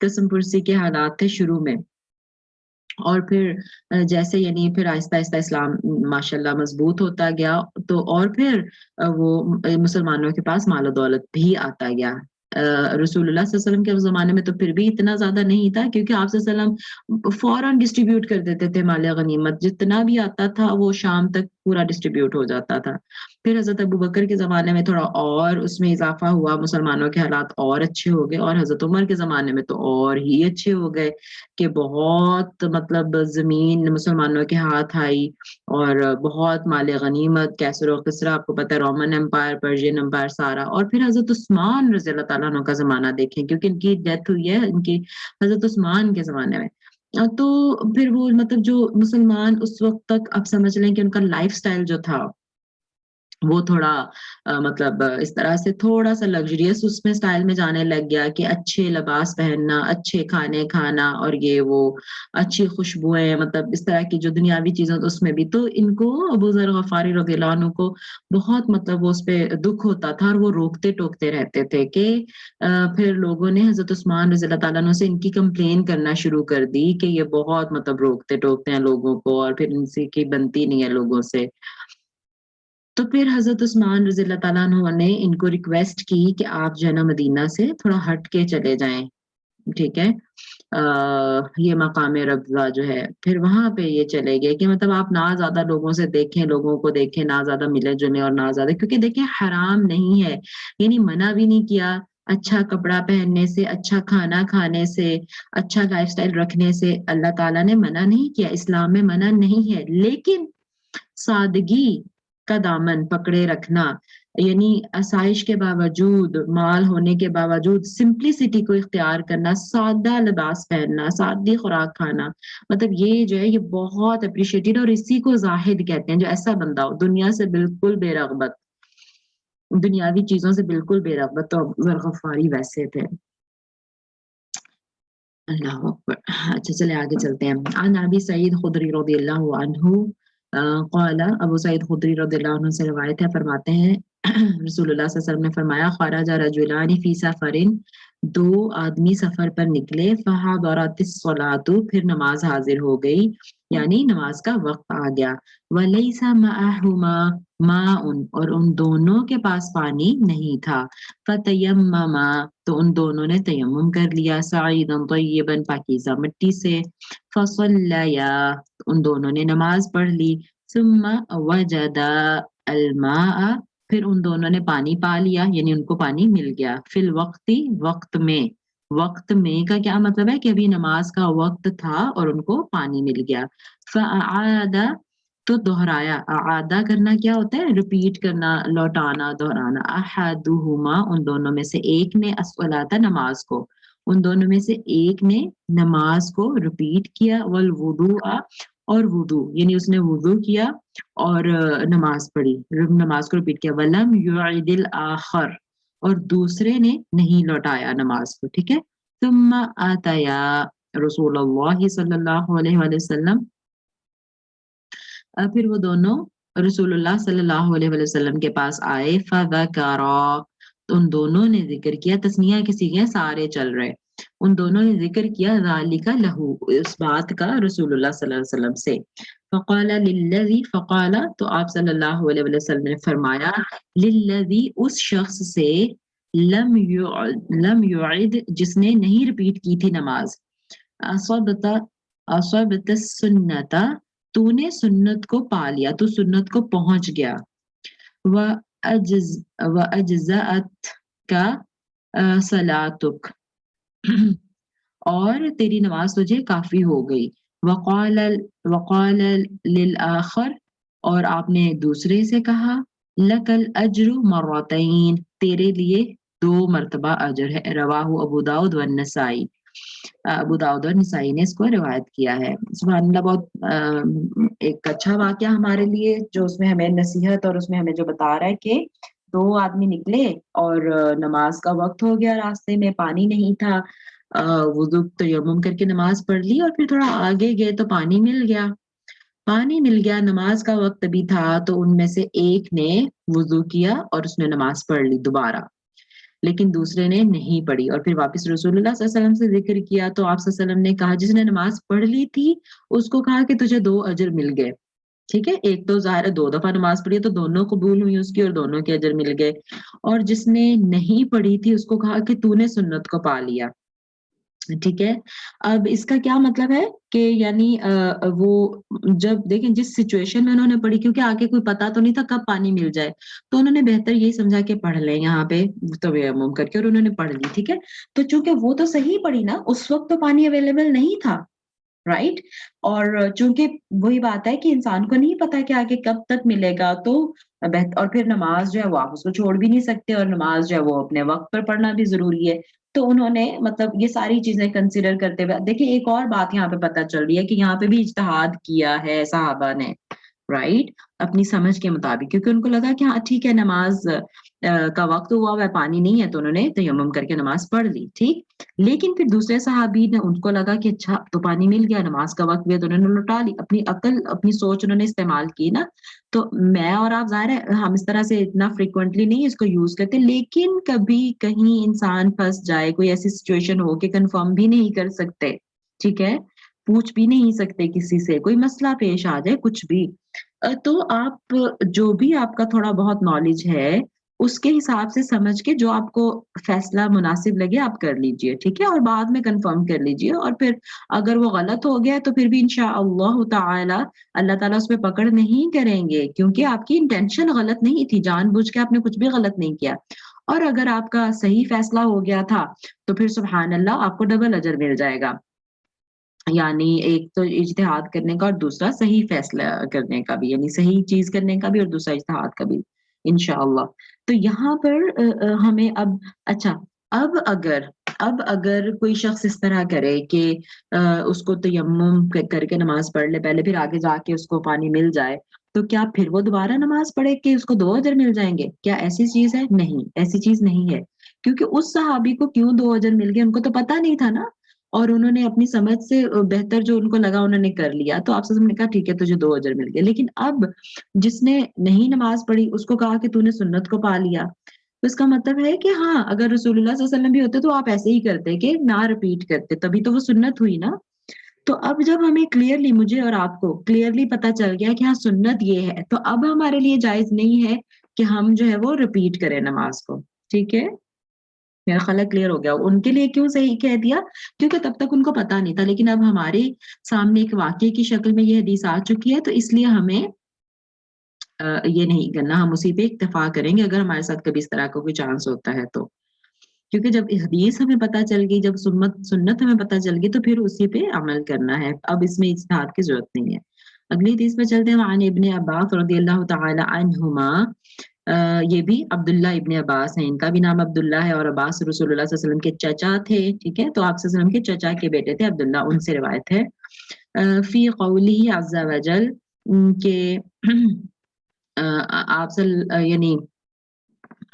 A: قسم پرسی کے حالات تھے شروع میں. اور پھر جیسے یعنی پھر آہستہ آہستہ اسلام ماشاءاللہ مضبوط ہوتا گیا، تو اور پھر وہ مسلمانوں کے پاس مال و دولت بھی آتا گیا. رسول اللہ صلی اللہ علیہ وسلم کے زمانے میں تو پھر بھی اتنا زیادہ نہیں تھا، کیونکہ آپ صلی اللہ علیہ وسلم فوراً ڈسٹریبیوٹ کر دیتے تھے مال غنیمت، جتنا بھی آتا تھا وہ شام تک پورا ڈسٹریبیوٹ ہو جاتا تھا۔ پھر حضرت ابوبکر کے زمانے میں تھوڑا اور اس میں اضافہ ہوا، مسلمانوں کے حالات اور اچھے ہو گئے، اور حضرت عمر کے زمانے میں تو اور ہی اچھے ہو گئے کہ بہت مطلب زمین مسلمانوں کے ہاتھ آئی، اور بہت مال غنیمت، کیسر و کسریٰ، آپ کو پتہ ہے رومن امپائر، پرشین امپائر سارا، اور پھر حضرت عثمان رضی اللہ تعالیٰ عنہ کا زمانہ دیکھیں، کیونکہ ان کی ڈیتھ ہوئی ہے ان کی حضرت عثمان کے زمانے میں۔ تو پھر وہ مطلب جو مسلمان اس وقت تک آپ سمجھ لیں کہ ان کا لائف سٹائل جو تھا وہ تھوڑا مطلب اس طرح سے تھوڑا سا لگژریس اس میں سٹائل میں جانے لگ گیا کہ اچھے لباس پہننا، اچھے کھانے کھانا، اور یہ وہ اچھی خوشبوئیں، مطلب اس طرح کی جو دنیاوی چیزیں اس میں بھی۔ تو ان کو ابو ذر غفاری رضی اللہ عنہ کو بہت مطلب وہ اس پہ دکھ ہوتا تھا، اور وہ روکتے ٹوکتے رہتے تھے کہ پھر لوگوں نے حضرت عثمان رضی اللہ تعالیٰ عنہ سے ان کی کمپلین کرنا شروع کر دی کہ یہ بہت مطلب روکتے ٹوکتے ہیں لوگوں کو، اور پھر ان سے کی بنتی نہیں ہے لوگوں سے۔ تو پھر حضرت عثمان رضی اللہ تعالیٰ عنہ نے ان کو ریکویسٹ کی کہ آپ جو ہے نا مدینہ سے تھوڑا ہٹ کے چلے جائیں، ٹھیک ہے، یہ مقام ربضہ جو ہے، پھر وہاں پہ یہ چلے گئے کہ مطلب آپ نہ زیادہ لوگوں سے دیکھیں، لوگوں کو دیکھیں، نہ زیادہ ملے جلیں، اور نہ زیادہ، کیونکہ دیکھیں حرام نہیں ہے، یعنی منع بھی نہیں کیا اچھا کپڑا پہننے سے، اچھا کھانا کھانے سے، اچھا لائف سٹائل رکھنے سے، اللہ تعالیٰ نے منع نہیں کیا، اسلام میں منع نہیں ہے، لیکن سادگی کا دامن پکڑے رکھنا، یعنی آسائش کے باوجود، مال ہونے کے باوجود سمپلسٹی کو اختیار کرنا، سادہ لباس پہننا، سادی خوراک کھانا، مطلب یہ جو ہے یہ بہت اپریشیٹڈ، اور اسی کو زاہد کہتے ہیں، جو ایسا بندہ ہو دنیا سے بالکل بے رغبت، دنیاوی چیزوں سے بالکل بے رغبت۔ تو ابو ذر غفاری ویسے تھے۔ اللہ اکبر۔ اچھا چلے آگے چلتے ہیں۔ عن ابی سعید خدری رضی اللہ عنہ قال، ابو سعید خدری رضی اللہ عنہ سے روایت ہے، فرماتے ہیں رسول اللہ صلی اللہ علیہ وسلم نے فرمایا، خرج رجلان فی سفر، دو آدمی سفر پر نکلے، فحضرت الصلاۃ، پھر نماز حاضر ہو گئی، یعنی نماز کا وقت آ گیا، ولیس معہما ماء، اور ان دونوں کے پاس پانی نہیں تھا، فتیمما، تو ان دونوں نے تیمم کر لیا، سعیدا طیبا، پاکیزہ مٹی سے، فصلیا، ان دونوں نے نماز پڑھ لی، ثم وجدا الماء، پھر ان دونوں نے پانی پا لیا، یعنی ان کو پانی مل گیا، فی الوقت، وقت میں، وقت میں کا کیا مطلب ہے کہ ابھی نماز کا وقت تھا اور ان کو پانی مل گیا، فاعاد، تو دہرایا، اعادہ کرنا کیا ہوتا ہے، ریپیٹ کرنا، لوٹانا، دہرانا، احدہما، ان دونوں میں سے ایک نے، الصلاۃ، نماز کو، ان دونوں میں سے ایک نے نماز کو ریپیٹ کیا، والوضوء، اور وضو، یعنی اس نے وضو کیا اور نماز پڑھی، نماز کو ریپیٹ کیا، ولم یعد الاخر، اور دوسرے نے نہیں لوٹایا نماز کو، ٹھیک ہے، ثم آتیا رسول اللہ صلی اللہ علیہ وآلہ وسلم، پھر وہ دونوں رسول اللہ صلی اللہ علیہ وآلہ وسلم کے پاس آئے، فذکرا، تو ان دونوں نے ذکر کیا، تسنیہ کے صیغے سارے چل رہے، ان دونوں نے ذکر کیا، ذالک لہو، اس بات کا رسول اللہ صلی اللہ علیہ وسلم سے، فقال للذی، فقال، تو آپ صلی اللہ علیہ وآلہ وسلم نے فرمایا، للذی، اس شخص سے، لم یعد، جس نے نہیں ریپیٹ کی تھی نماز، اصبت السنت، تو نے سنت کو پا لیا، تو سنت کو پہنچ گیا، وَأَجْزَأَتْ کا صلاتک، اور تیری نماز تجھے کافی ہو گئی، وقال للآخر، اور آپ نے دوسرے سے کہا، لک الاجر مرتین، تیرے لیے 2 مرتبہ اجر ہے، رواہ ابو داؤد والنسائی، ابو داؤد اور نسائی نے اس کو روایت کیا ہے۔ سبحان اللہ، بہت ایک اچھا واقعہ ہمارے لیے، جو اس میں ہمیں نصیحت، اور اس میں ہمیں جو بتا رہا ہے کہ 2 آدمی نکلے اور نماز کا وقت ہو گیا، راستے میں پانی نہیں تھا، وضو تیمم کر کے نماز پڑھ لی، اور پھر تھوڑا آگے گئے تو پانی مل گیا، نماز کا وقت بھی تھا، تو ان میں سے ایک نے وضو کیا اور اس نے نماز پڑھ لی دوبارہ، لیکن دوسرے نے نہیں پڑھی، اور پھر واپس رسول اللہ صلی اللہ علیہ وسلم سے ذکر کیا، تو آپ صلی اللہ علیہ وسلم نے کہا، جس نے نماز پڑھ لی تھی اس کو کہا کہ تجھے 2 اجر مل گئے، ٹھیک ہے، ایک تو ظاہر ہے 2 دفعہ نماز پڑھی ہے تو دونوں قبول ہوئی اس کی اور دونوں کے اجر مل گئے، اور جس نے نہیں پڑھی تھی اس کو کہا کہ تو نے سنت کو پا لیا، ٹھیک ہے۔ اب اس کا کیا مطلب ہے کہ یعنی وہ جب دیکھیں جس سچویشن میں انہوں نے پڑھی، کیونکہ آگے کوئی پتا تو نہیں تھا کب پانی مل جائے، تو انہوں نے بہتر یہی سمجھا کہ پڑھ لیں یہاں پہ تیمم کر کے، اور انہوں نے پڑھ لی، ٹھیک ہے۔ تو چونکہ وہ تو صحیح پڑھی نا، اس وقت تو پانی اویلیبل نہیں تھا، رائٹ؟ اور چونکہ وہی بات ہے کہ انسان کو نہیں پتا کہ آگے کب تک ملے گا، تو اور پھر نماز جو ہے وہ آپ اس کو چھوڑ بھی نہیں سکتے، اور نماز جو ہے وہ اپنے وقت پر پڑھنا بھی ضروری ہے۔ تو انہوں نے مطلب یہ ساری چیزیں کنسیڈر کرتے ہوئے، دیکھیں ایک اور بات یہاں پہ پتہ چل رہی ہے کہ یہاں پہ بھی اجتہاد کیا ہے صحابہ نے، رائٹ؟ اپنی سمجھ کے مطابق، کیونکہ ان کو لگا کہ ہاں ٹھیک ہے نماز کا وقت ہوا ہوا ہے، پانی نہیں ہے، تو انہوں نے تیمم کر کے نماز پڑھ لی، ٹھیک۔ لیکن پھر دوسرے صحابی نے، ان کو لگا کہ اچھا تو پانی مل گیا، نماز کا وقت بھی ہے، تو انہوں نے لوٹا لی، اپنی عقل اپنی سوچ انہوں نے استعمال کی نا۔ تو میں اور آپ ظاہر ہے ہم اس طرح سے اتنا فریکوینٹلی نہیں اس کو یوز کرتے، لیکن کبھی کہیں انسان پھنس جائے، کوئی ایسی سچویشن ہو کہ کنفرم بھی نہیں کر سکتے، ٹھیک ہے، پوچھ بھی نہیں سکتے کسی سے، کوئی مسئلہ پیش آ جائے کچھ بھی، تو آپ جو بھی آپ کا تھوڑا بہت نالج ہے اس کے حساب سے سمجھ کے جو آپ کو فیصلہ مناسب لگے آپ کر لیجئے، ٹھیک ہے، اور بعد میں کنفرم کر لیجئے، اور پھر اگر وہ غلط ہو گیا تو پھر بھی انشاءاللہ تعالی اللہ تعالیٰ اس پہ پکڑ نہیں کریں گے، کیونکہ آپ کی انٹینشن غلط نہیں تھی، جان بوجھ کے آپ نے کچھ بھی غلط نہیں کیا۔ اور اگر آپ کا صحیح فیصلہ ہو گیا تھا تو پھر سبحان اللہ آپ کو ڈبل اجر مل جائے گا، یعنی ایک تو اجتہاد کرنے کا اور دوسرا صحیح فیصلہ کرنے کا بھی، یعنی صحیح چیز کرنے کا بھی اور دوسرا اجتہاد کا بھی انشاءاللہ۔ تو یہاں پر ہمیں اب اچھا، اب اگر کوئی شخص اس طرح کرے کہ اس کو تیمم کر کے نماز پڑھ لے پہلے، پھر آگے جا کے اس کو پانی مل جائے، تو کیا پھر وہ دوبارہ نماز پڑھے کہ اس کو 2 اجر مل جائیں گے؟ کیا ایسی چیز ہے؟ نہیں، ایسی چیز نہیں ہے، کیونکہ اس صحابی کو کیوں 2 اجر مل گئے، ان کو تو پتہ نہیں تھا نا، اور انہوں نے اپنی سمجھ سے بہتر جو ان کو لگا انہوں نے کر لیا، تو آپ سے نے کہا ٹھیک ہے تجھے 2 اجر مل گئے۔ لیکن اب جس نے نہیں نماز پڑھی اس کو کہا کہ تو نے سنت کو پا لیا، تو اس کا مطلب ہے کہ ہاں اگر رسول اللہ صلی اللہ علیہ وسلم بھی ہوتے تو آپ ایسے ہی کرتے کہ نہ رپیٹ کرتے، تبھی تو وہ سنت ہوئی نا۔ تو اب جب ہمیں کلیئرلی، مجھے اور آپ کو کلیئرلی پتا چل گیا کہ ہاں سنت یہ ہے، تو اب ہمارے لیے جائز نہیں ہے کہ ہم جو ہے وہ رپیٹ کریں نماز کو، ٹھیک ہے؟ میرا خیال ہے کلیئر ہو گیا۔ ان کے لیے کیوں صحیح کہہ دیا؟ کیونکہ تب تک ان کو پتا نہیں تھا، لیکن اب ہمارے سامنے ایک واقعے کی شکل میں یہ حدیث آ چکی ہے، تو اس لیے ہمیں یہ نہیں کرنا، ہم اسی پہ اکتفا کریں گے اگر ہمارے ساتھ کبھی اس طرح کا کوئی چانس ہوتا ہے تو، کیونکہ جب حدیث ہمیں پتہ چل گئی، جب سنت ہمیں پتہ چل گئی، تو پھر اسی پہ عمل کرنا ہے، اب اس میں اجتہاد کی ضرورت نہیں ہے۔ اگلی حدیث پہ چلتے ہیں، عن ابن عباس رضی اللہ تعالی عنہما، یہ بھی عبداللہ ابن عباس ہیں، ان کا بھی نام عبداللہ ہے، اور عباس رسول اللہ صلی اللہ علیہ وسلم کے چچا تھے، ٹھیک ہے، تو آپ صلی اللہ علیہ وسلم کے چچا کے بیٹے تھے عبداللہ، ان سے روایت ہے فی قولہ عز وجل کہ آپ یعنی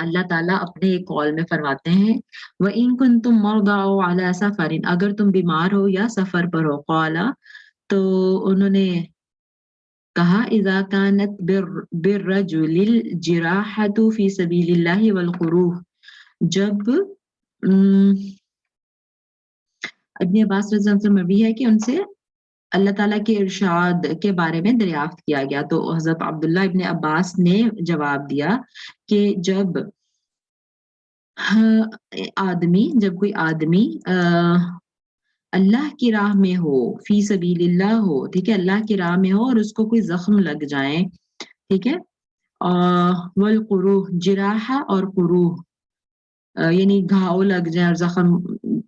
A: اللہ تعالیٰ اپنے ایک قول میں فرماتے ہیں وَإِن كُنتُم مَرْضَىٰ أَوْ عَلَىٰ سَفَرٍ، اگر تم بیمار ہو یا سفر پر ہو، قَالَ، تو انہوں نے کہا اذا كانت بالرجل الجراحة في سبيل الله والقروح، جب ابن عباس رضی اللہ عنہ سے مروی ہے کہ ان سے اللہ تعالیٰ کے ارشاد کے بارے میں دریافت کیا گیا، تو حضرت عبداللہ ابن عباس نے جواب دیا کہ جب جب کوئی آدمی اللہ کی راہ میں ہو، فی سبیل اللہ ہو، ٹھیک ہے، اللہ کی راہ میں ہو اور اس کو کوئی زخم لگ جائے، ٹھیک ہے، والقروح، جراحہ اور قروح یعنی گھاؤ لگ جائے اور زخم،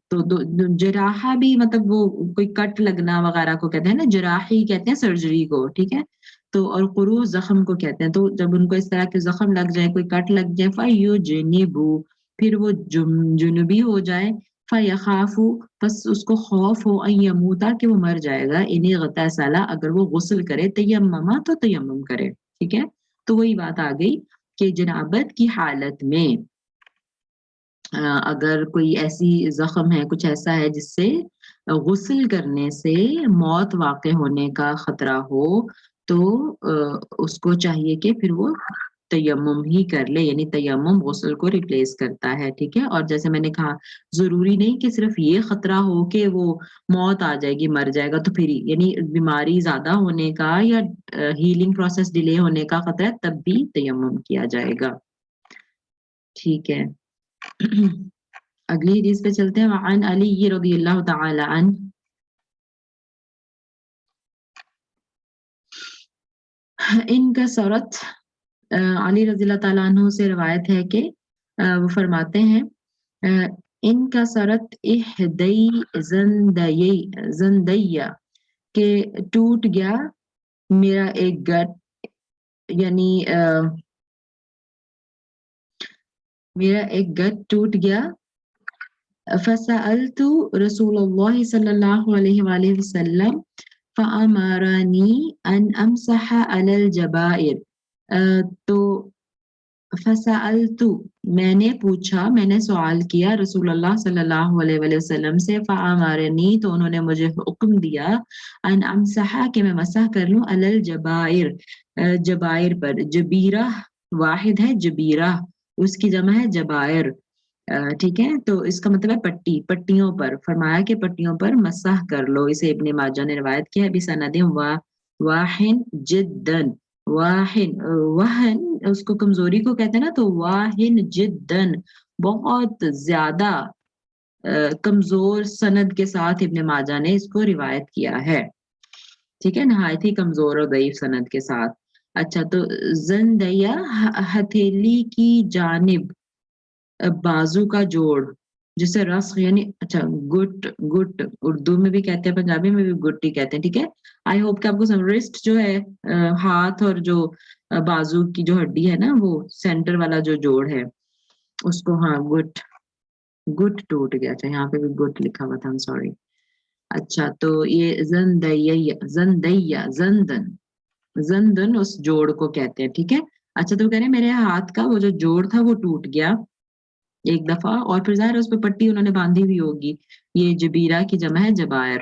A: تو جراحہ بھی مطلب وہ کوئی کٹ لگنا وغیرہ کو کہتے ہیں نا، جراحی کہتے ہیں سرجری کو، ٹھیک ہے، تو اور قروح زخم کو کہتے ہیں، تو جب ان کو اس طرح کے زخم لگ جائے، کوئی کٹ لگ جائے، فَيُجْنِبُ، پھر وہ جنوبی ہو جائے، فَيَخَافُ، بس اس کو خوف ہو، ان یموتا، کہ وہ مر جائے گا، ان اغتسل، اگر وہ غسل کرے، تیمما، تو تیمم کرے، ٹھیک ہے، تو وہی بات آ گئی کہ جنابت کی حالت میں اگر کوئی ایسی زخم ہے، کچھ ایسا ہے جس سے غسل کرنے سے موت واقع ہونے کا خطرہ ہو، تو اس کو چاہیے کہ پھر وہ تیمم ہی کر لے، یعنی تیمم غسل کو ریپلیس کرتا ہے، ٹھیک ہے. اور جیسے میں نے کہا ضروری نہیں کہ صرف یہ خطرہ ہو کہ وہ موت آ جائے گی، مر جائے گا تو پھر یعنی بیماری زیادہ ہونے کا یا ہیلنگ پروسیس ڈیلے ہونے کا خطرہ ہے تب بھی تیمم کیا جائے گا، ٹھیک ہے. اگلی حدیث پہ چلتے ہیں. وعن علی رضی اللہ تعالی عنہ ان کا سورت علی رضی اللہ تعالیٰ عنہ سے روایت ہے کہ وہ فرماتے ہیں ان کا سرت احدی زندیہ کہ ٹوٹ گیا میرا ایک گٹ، یعنی میرا ایک گٹ ٹوٹ گیا. فسألت رسول اللہ صلی اللہ علیہ وآلہ وسلم فأمرنی ان امسح علی الجبائر. تو فسألت میں نے پوچھا، میں نے سوال کیا رسول اللہ صلی اللہ علیہ وآلہ وسلم سے. فأمرنی تو انہوں نے مجھے حکم دیا ان امسح کہ میں مسح کر لوں علی الجبائر، جبائر پر. جبیرہ واحد ہے، جبیرہ اس کی جمع ہے جبائر، ٹھیک ہے. تو اس کا مطلب ہے پٹی، پٹیوں پر. فرمایا کہ پٹیوں پر مسح کر لو. اسے ابن ماجہ نے روایت کیا ہے بسند واحن جدن. واحن، وہن اس کو کمزوری کو کہتے ہیں نا، تو واحن جدن بہت زیادہ کمزور سند کے ساتھ ابن ماجہ نے اس کو روایت کیا ہے، ٹھیک ہے، نہایت ہی کمزور اور ضعیف سند کے ساتھ. اچھا، تو زندیہ ہتھیلی کی جانب، بازو کا جوڑ جسے رسخ یعنی اچھا گٹ، گٹ اردو میں بھی کہتے ہیں، پنجابی میں بھی گٹ ہی کہتے ہیں، ٹھیک ہے. آئی ہوپ کہ آپ کو رسٹ جو ہے ہاتھ اور جو بازو کی جو ہڈی ہے نا، وہ سینٹر والا جو جوڑ ہے اس کو، ہاں گٹ، گٹ ٹوٹ گیا. اچھا یہاں پہ بھی گٹ لکھا ہوا تھا، سوری. اچھا تو یہ زندیہ زندن، زندن اس جوڑ کو کہتے ہیں، ٹھیک ہے. اچھا تو کہہ رہے ہیں میرے ہاتھ کا وہ جو جوڑ تھا وہ ٹوٹ گیا ایک دفعہ، اور پھر ظاہر اس پہ پٹی انہوں نے باندھی ہوئی ہوگی. یہ جبیرہ کی جمع ہے جبائر،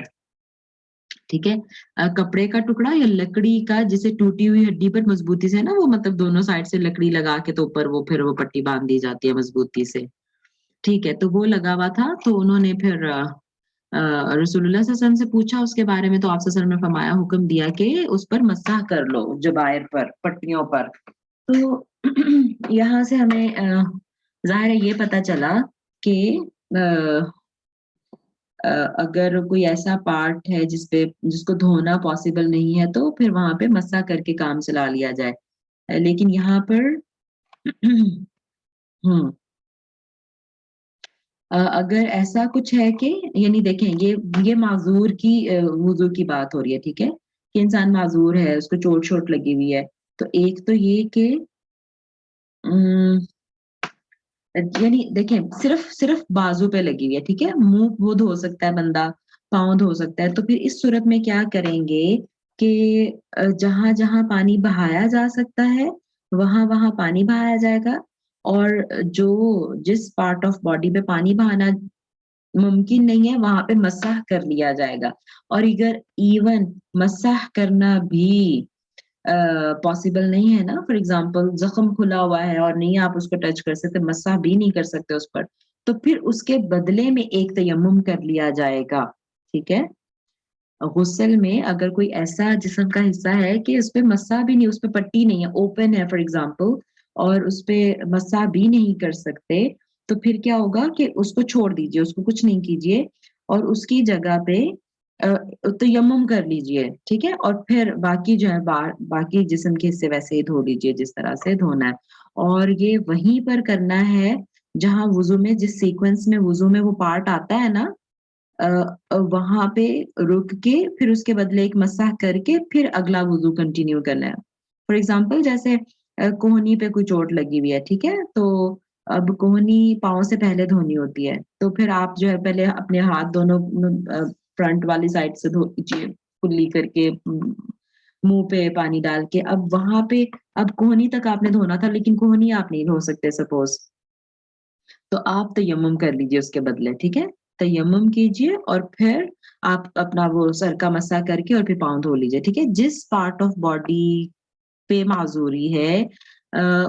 A: ٹھیک ہے. کپڑے کا ٹکڑا یا لکڑی کا جسے ٹوٹی ہوئی ہڈی پر مضبوطی سے نا، وہ مطلب دونوں سائڈ سے لکڑی لگا کے تو اوپر وہ پھر وہ پٹی باندھ دی جاتی ہے مضبوطی سے، ٹھیک ہے. تو وہ لگا ہوا تھا، تو انہوں نے پھر رسول اللہ صلی اللہ علیہ وسلم سے پوچھا اس کے بارے میں، تو آپ صلی اللہ علیہ وسلم نے فرمایا، حکم دیا کہ اس پر مسح کر لو، جبائر پر، پٹیوں پر. تو یہاں سے ہمیں ظاہر ہے یہ پتہ چلا کہ اگر کوئی ایسا پارٹ ہے جس کو دھونا پاسبل نہیں ہے تو پھر وہاں پہ مسح کر کے کام چلا لیا جائے. لیکن یہاں پر اگر ایسا کچھ ہے کہ یعنی دیکھیں یہ معذور کی وضو کی بات ہو رہی ہے، ٹھیک ہے، کہ انسان معذور ہے، اس کو چوٹ شوٹ لگی ہوئی ہے. تو ایک تو یہ کہ یعنی دیکھیں صرف بازو پہ لگی ہوئی ہے، ٹھیک ہے، منہ وہ دھو سکتا ہے بندہ، پاؤں دھو سکتا ہے. تو پھر اس صورت میں کیا کریں گے کہ جہاں جہاں پانی بہایا جا سکتا ہے وہاں وہاں پانی بہایا جائے گا، اور جس پارٹ آف باڈی پہ پانی بہانا ممکن نہیں ہے وہاں پہ مسح کر لیا جائے گا. اور اگر ایون مسح کرنا بھی پاسبل نہیں ہے نا، فار ایگزامپل زخم کھلا ہوا ہے اور نہیں آپ اس کو ٹچ کر سکتے، مسح بھی نہیں کر سکتے اس پر، تو پھر اس کے بدلے میں ایک تیمم کر لیا جائے گا، ٹھیک ہے. غسل میں اگر کوئی ایسا جسم کا حصہ ہے کہ اس پہ مسح بھی نہیں، اس پہ پٹی نہیں ہے، اوپن ہے فار ایگزامپل، اور اس پہ مسح بھی نہیں کر سکتے، تو پھر کیا ہوگا کہ اس کو چھوڑ دیجئے، اس کو کچھ نہیں کیجئے، اور اس کی جگہ پہ تیمم کر لیجئے، ٹھیک ہے. اور پھر باقی جو ہے باقی جسم کے حصے ویسے ہی دھو لیجئے جس طرح سے دھونا ہے. اور یہ وہیں پر کرنا ہے جہاں وضو میں، جس سیکوینس میں وضو میں وہ پارٹ آتا ہے نا، وہاں پہ رک کے پھر اس کے بدلے ایک مسح کر کے پھر اگلا وضو کنٹینیو کرنا ہے. فار ایگزامپل جیسے کوہنی پہ کوئی چوٹ لگی ہوئی ہے، ٹھیک ہے، تو اب کوہنی پاؤں سے پہلے دھونی ہوتی ہے، تو پھر آپ جو ہے پہلے اپنے ہاتھ دونوں فرنٹ والی سائڈ سے دھو لیجیے کلی کر کے، منہ پہ پانی ڈال کے. اب وہاں پہ اب کوہنی تک آپ نے دھونا تھا لیکن کوہنی آپ نہیں دھو سکتے سپوز، تو آپ تیمم کر لیجیے اس کے بدلے، ٹھیک ہے. تیمم کیجیے اور پھر آپ اپنا وہ سر کا مسح کر کے اور پھر پاؤں دھو لیجیے، ٹھیک ہے. جس پارٹ آف باڈی پہ معذوری ہے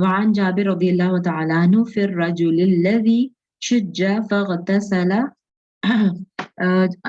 A: وعن جابر رضي الله تعالى عنه في الرجل الذي شُجَّ فاغتسل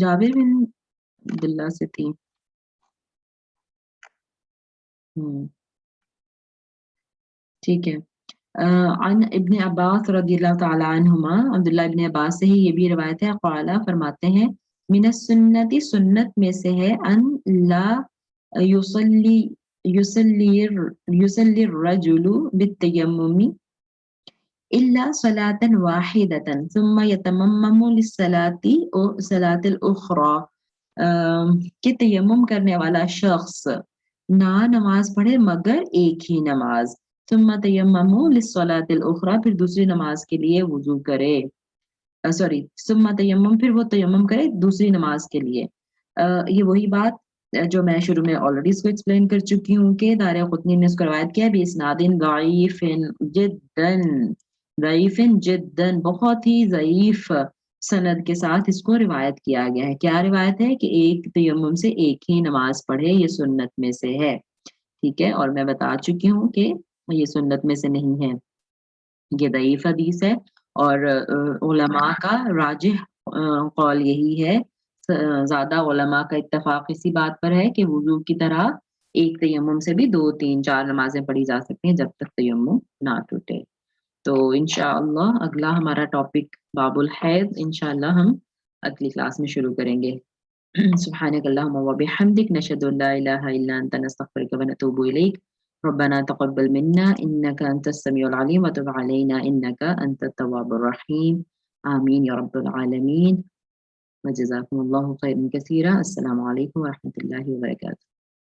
A: جابر بن عبداللہ سے تھی. ٹھیک ہے. عن ابن عباس رضی اللہ تعالی عنہما، عبداللہ ابن عباس سے ہی یہ بھی روایت ہے، قال فرماتے ہیں من السنتی، سنت میں سے ہے، ان لا یصلی یصلی الرجل بالتیمم الا صلاة واحدة ثم یتمم للصلاة او صلاة الاخرى، کہ تیمم کرنے والا شخص نہ نماز پڑھے مگر ایک ہی نماز، ثم تیمموا للصلاة الاخرى، پھر دوسری نماز کے لیے وضو کرے، سوری ثم تیمم، پھر وہ تیمم کرے دوسری نماز کے لیے. یہ وہی بات جو میں شروع میں آلریڈی اس کو ایکسپلین کر چکی ہوں کہ دارقطنی نے اس کو روایت کیا ہے بِإِسْنَادٍ ضعیف جدا، ضعیف جدا، بہت ہی ضعیف سند کے ساتھ اس کو روایت کیا گیا ہے. کیا روایت ہے کہ ایک تیمم سے ایک ہی نماز پڑھے، یہ سنت میں سے ہے. ٹھیک ہے، اور میں بتا چکی ہوں کہ یہ سنت میں سے نہیں ہے، یہ ضعیف حدیث ہے، اور علماء کا راجح قول یہی ہے، زیادہ علماء کا اتفاق اسی بات پر ہے کہ وضو کی طرح ایک تیمم سے بھی 2 3 4 نمازیں پڑھی جا سکتی ہیں جب تک تیمم نہ ٹوٹے. تو انشاءاللہ اگلا ہمارا ٹاپک باب الحیض انشاءاللہ ہم اگلی کلاس میں شروع کریں گے. سبحانك اللهم وبحمدك نشهد ان لا اله الا انت نستغفرك ونتوب اليك. ربنا تقبل منا انك انت السميع العليم وتب علينا انك انت التواب الرحيم. آمين يا رب العالمين. وجزاكم الله خيرا كثيرا. السلام عليكم ورحمة الله وبركاته.